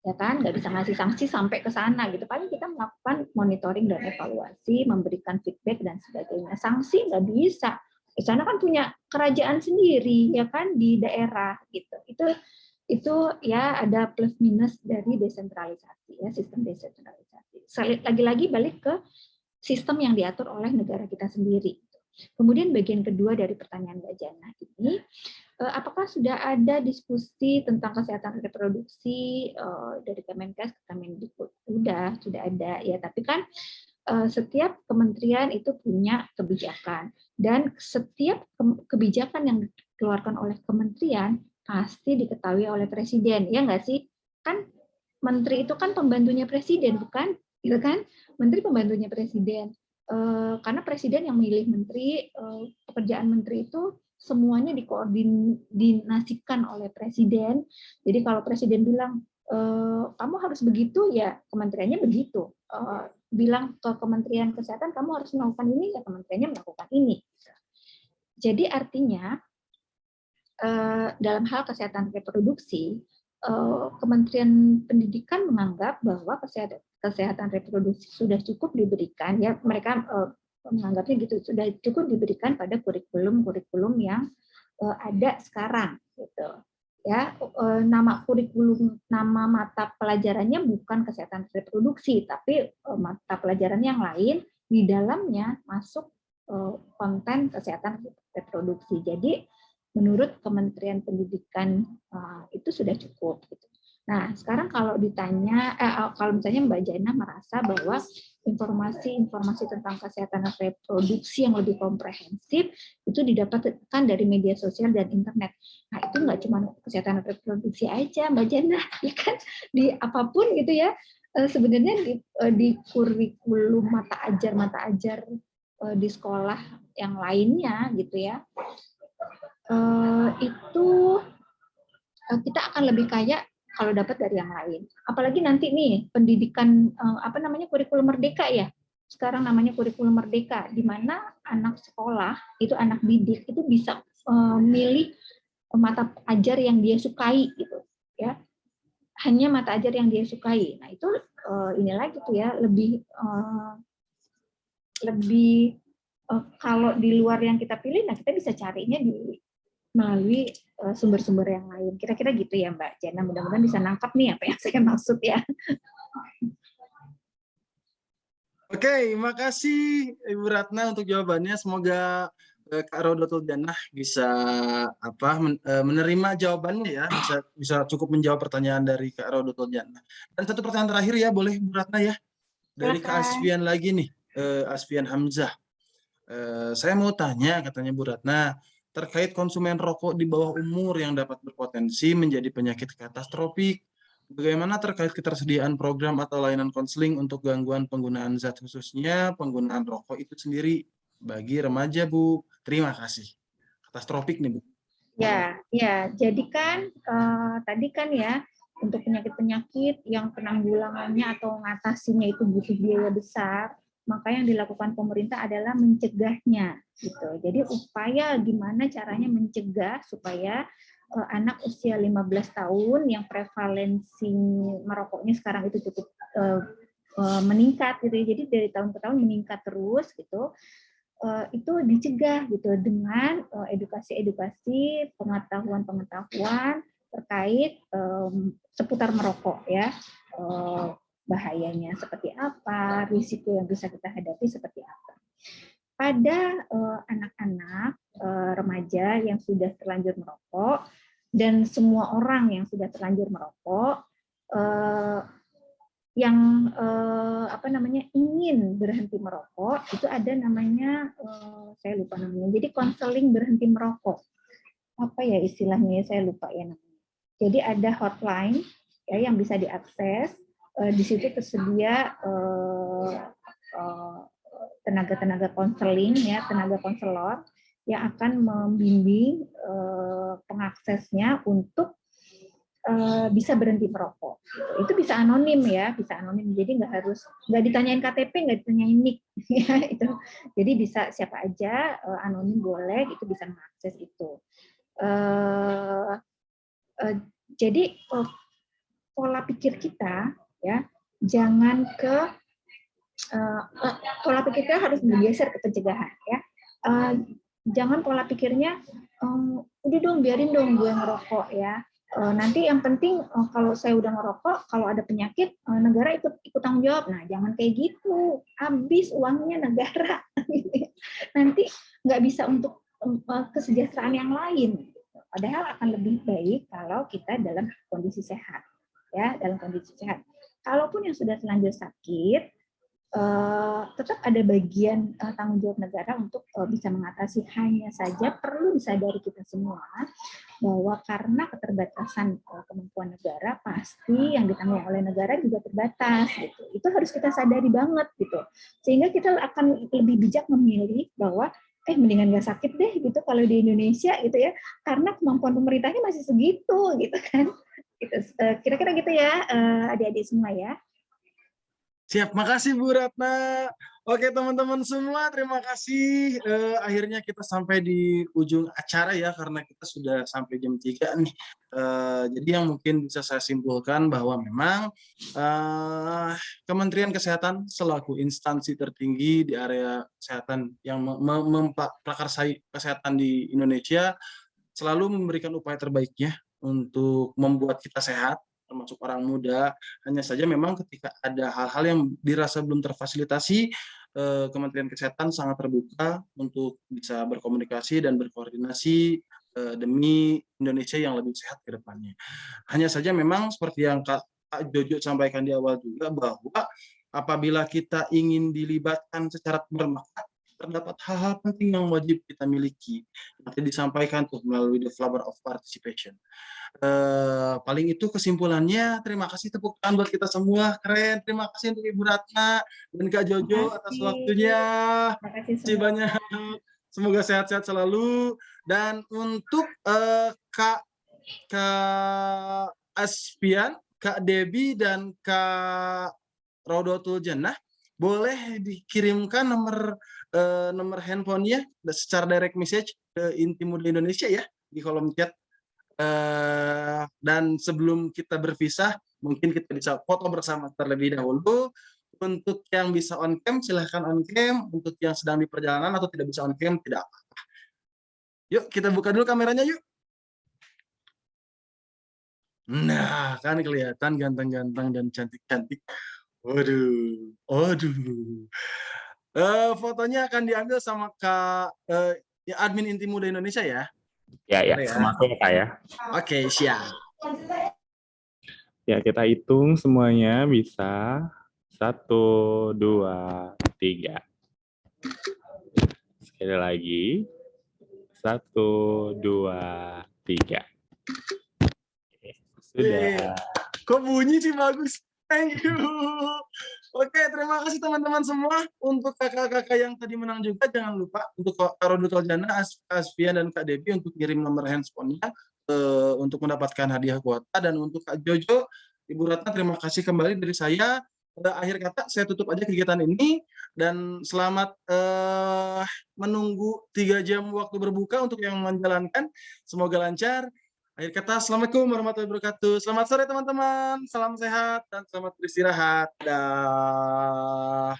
ya kan, nggak bisa ngasih sanksi sampai ke sana gitu. Paling kita melakukan monitoring dan evaluasi, memberikan feedback dan sebagainya. Sanksi nggak bisa. Di sana kan punya kerajaan sendiri, ya kan, di daerah gitu. Itu ya ada plus minus dari desentralisasi, ya, sistem desentralisasi. Lagi-lagi balik ke sistem yang diatur oleh negara kita sendiri. Kemudian bagian kedua dari pertanyaan Mbak Jana ini, apakah sudah ada diskusi tentang kesehatan reproduksi dari Kemenkes ke Kemendikbud? Sudah ada ya. Tapi kan setiap kementerian itu punya kebijakan, dan setiap kebijakan yang dikeluarkan oleh kementerian pasti diketahui oleh presiden, ya nggak sih? Kan menteri itu kan pembantunya presiden, bukan? Gitu kan? Menteri pembantunya presiden. Karena presiden yang memilih menteri, pekerjaan menteri itu semuanya dikoordinasikan oleh presiden. Jadi kalau presiden bilang kamu harus begitu, ya kementeriannya begitu. Bilang ke Kementerian Kesehatan kamu harus melakukan ini, ya kementeriannya melakukan ini. Jadi artinya dalam hal kesehatan reproduksi, Kementerian Pendidikan menganggap bahwa kesehatan reproduksi sudah cukup diberikan, ya mereka menganggapnya gitu, sudah cukup diberikan pada kurikulum yang ada sekarang gitu. Ya, nama mata pelajarannya bukan kesehatan reproduksi, tapi mata pelajaran yang lain di dalamnya masuk konten kesehatan reproduksi. Jadi menurut Kementerian Pendidikan itu sudah cukup. Gitu. Nah, sekarang kalau ditanya, kalau misalnya Mbak Jana merasa bahwa informasi tentang kesehatan reproduksi yang lebih komprehensif itu didapatkan dari media sosial dan internet. Nah, itu nggak cuma kesehatan reproduksi aja, Mbak Jana, ya kan? Di apapun gitu ya. Sebenarnya di kurikulum mata ajar di sekolah yang lainnya gitu ya. Itu kita akan lebih kaya kalau dapat dari yang lain. Apalagi nanti nih pendidikan kurikulum merdeka ya. Sekarang namanya kurikulum merdeka, di mana anak sekolah itu anak didik itu bisa milih mata ajar yang dia sukai gitu ya. Hanya mata ajar yang dia sukai. Nah, itu inilah gitu ya, lebih kalau di luar yang kita pilih, nah kita bisa carinya melalui sumber-sumber yang lain. Kira-kira gitu ya Mbak Jana, mudah-mudahan bisa nangkap nih apa yang saya maksud ya. Oke, makasih Ibu Ratna untuk jawabannya. Semoga Kak Rodotul Janah bisa menerima jawabannya ya, bisa cukup menjawab pertanyaan dari Kak Rodotul Janah. Dan satu pertanyaan terakhir ya, boleh Ibu Ratna ya? Dari Kak Asfian lagi nih, Asfian Hamzah. Saya mau tanya, katanya Bu Ratna, terkait konsumen rokok di bawah umur yang dapat berpotensi menjadi penyakit katastropik. Bagaimana terkait ketersediaan program atau layanan konseling untuk gangguan penggunaan zat, khususnya penggunaan rokok itu sendiri bagi remaja, Bu? Terima kasih. Katastropik nih, Bu. Ya. Jadi kan tadi kan ya, untuk penyakit-penyakit yang penanggulangannya atau mengatasinya itu butuh biaya besar, maka yang dilakukan pemerintah adalah mencegahnya gitu. Jadi upaya gimana caranya mencegah supaya anak usia 15 tahun yang prevalensi merokoknya sekarang itu cukup meningkat gitu. Jadi dari tahun ke tahun meningkat terus gitu. Itu dicegah gitu dengan edukasi, pengetahuan terkait seputar merokok ya. Bahayanya seperti apa, risiko yang bisa kita hadapi seperti apa. Pada anak-anak remaja yang sudah terlanjur merokok dan semua orang yang sudah terlanjur merokok yang ingin berhenti merokok itu ada namanya saya lupa namanya. Jadi konseling berhenti merokok. Apa ya istilahnya, saya lupa ya namanya. Jadi ada hotline ya yang bisa diakses. Di situ tersedia tenaga-tenaga konseling ya, tenaga konselor yang akan membimbing pengaksesnya untuk bisa berhenti merokok. Itu bisa anonim ya, bisa anonim. Jadi nggak ditanyain KTP, nggak ditanyain NIK, ya itu. Jadi bisa siapa aja anonim boleh, itu bisa mengakses itu. Jadi pola pikir kita ya, jangan ke pola pikir kita harus bergeser ke pencegahan ya. Jangan pola pikirnya udah dong biarin dong gue ngerokok ya. Nanti yang penting kalau saya udah ngerokok, kalau ada penyakit negara ikut tanggung jawab. Nah, jangan kayak gitu. Habis uangnya negara. Nanti nggak bisa untuk kesejahteraan yang lain. Padahal akan lebih baik kalau kita dalam kondisi sehat. Ya, dalam kondisi sehat. Kalaupun yang sudah terlanjur sakit, tetap ada bagian tanggung jawab negara untuk bisa mengatasi. Hanya saja perlu disadari kita semua bahwa karena keterbatasan kemampuan negara, pasti yang ditanggung oleh negara juga terbatas gitu. Itu harus kita sadari banget gitu. Sehingga kita akan lebih bijak memilih bahwa mendingan nggak sakit deh gitu kalau di Indonesia gitu ya, karena kemampuan pemerintahnya masih segitu gitu kan. Gitu. Kira-kira gitu ya adik-adik semua ya. Siap, makasih Bu Ratna. Oke teman-teman semua, terima kasih. Akhirnya kita sampai di ujung acara ya, karena kita sudah sampai jam 3 nih. Jadi yang mungkin bisa saya simpulkan bahwa memang Kementerian Kesehatan selaku instansi tertinggi di area kesehatan yang memprakarsai kesehatan di Indonesia selalu memberikan upaya terbaiknya untuk membuat kita sehat, termasuk orang muda. Hanya saja memang ketika ada hal-hal yang dirasa belum terfasilitasi, Kementerian Kesehatan sangat terbuka untuk bisa berkomunikasi dan berkoordinasi demi Indonesia yang lebih sehat ke depannya. Hanya saja memang seperti yang Kak Jojo sampaikan di awal juga, bahwa apabila kita ingin dilibatkan secara bermanfaat, terdapat hal-hal penting yang wajib kita miliki. Nanti disampaikan tuh melalui the flower of participation. Paling itu kesimpulannya. Terima kasih, tepuk tangan buat kita semua, keren. Terima kasih untuk Ibu Ratna dan Kak Jojo atas waktunya. Terima kasih Terima kasih banyak. Semoga sehat-sehat selalu. Dan untuk Kak Aspian, Kak Debbie, dan Kak Rodotul Jannah, boleh dikirimkan nomor handphonenya secara direct message ke Inti Muda Indonesia ya, di kolom chat. Dan sebelum kita berpisah, mungkin kita bisa foto bersama terlebih dahulu. Untuk yang bisa on cam, silahkan on cam. Untuk yang sedang di perjalanan atau tidak bisa on cam, tidak apa-apa. Yuk, kita buka dulu kameranya yuk. Nah, kan kelihatan ganteng-ganteng dan cantik-cantik. Waduh, waduh. Fotonya akan diambil sama Kak admin Inti Muda Indonesia ya. Ya, termasuk Kak ya. Oke, siap. Ya, kita hitung semuanya bisa. 1, 2, 3. Sekali lagi. 1, 2, 3. Oke, sudah. Kok bunyi sih, bagus. Thank you. Oke, terima kasih teman-teman semua. Untuk kakak-kakak yang tadi menang juga, jangan lupa untuk Kak Rodotul Jannah, Aspian, dan Kak Debbie untuk kirim nomor handphone-nya untuk mendapatkan hadiah kuota. Dan untuk Kak Jojo, Ibu Ratna, terima kasih kembali dari saya. Akhir kata, saya tutup aja kegiatan ini. Dan selamat menunggu 3 jam waktu berbuka untuk yang menjalankan. Semoga lancar. Akhir kata, Assalamualaikum warahmatullahi wabarakatuh. Selamat sore teman-teman, salam sehat dan selamat beristirahat. Dah.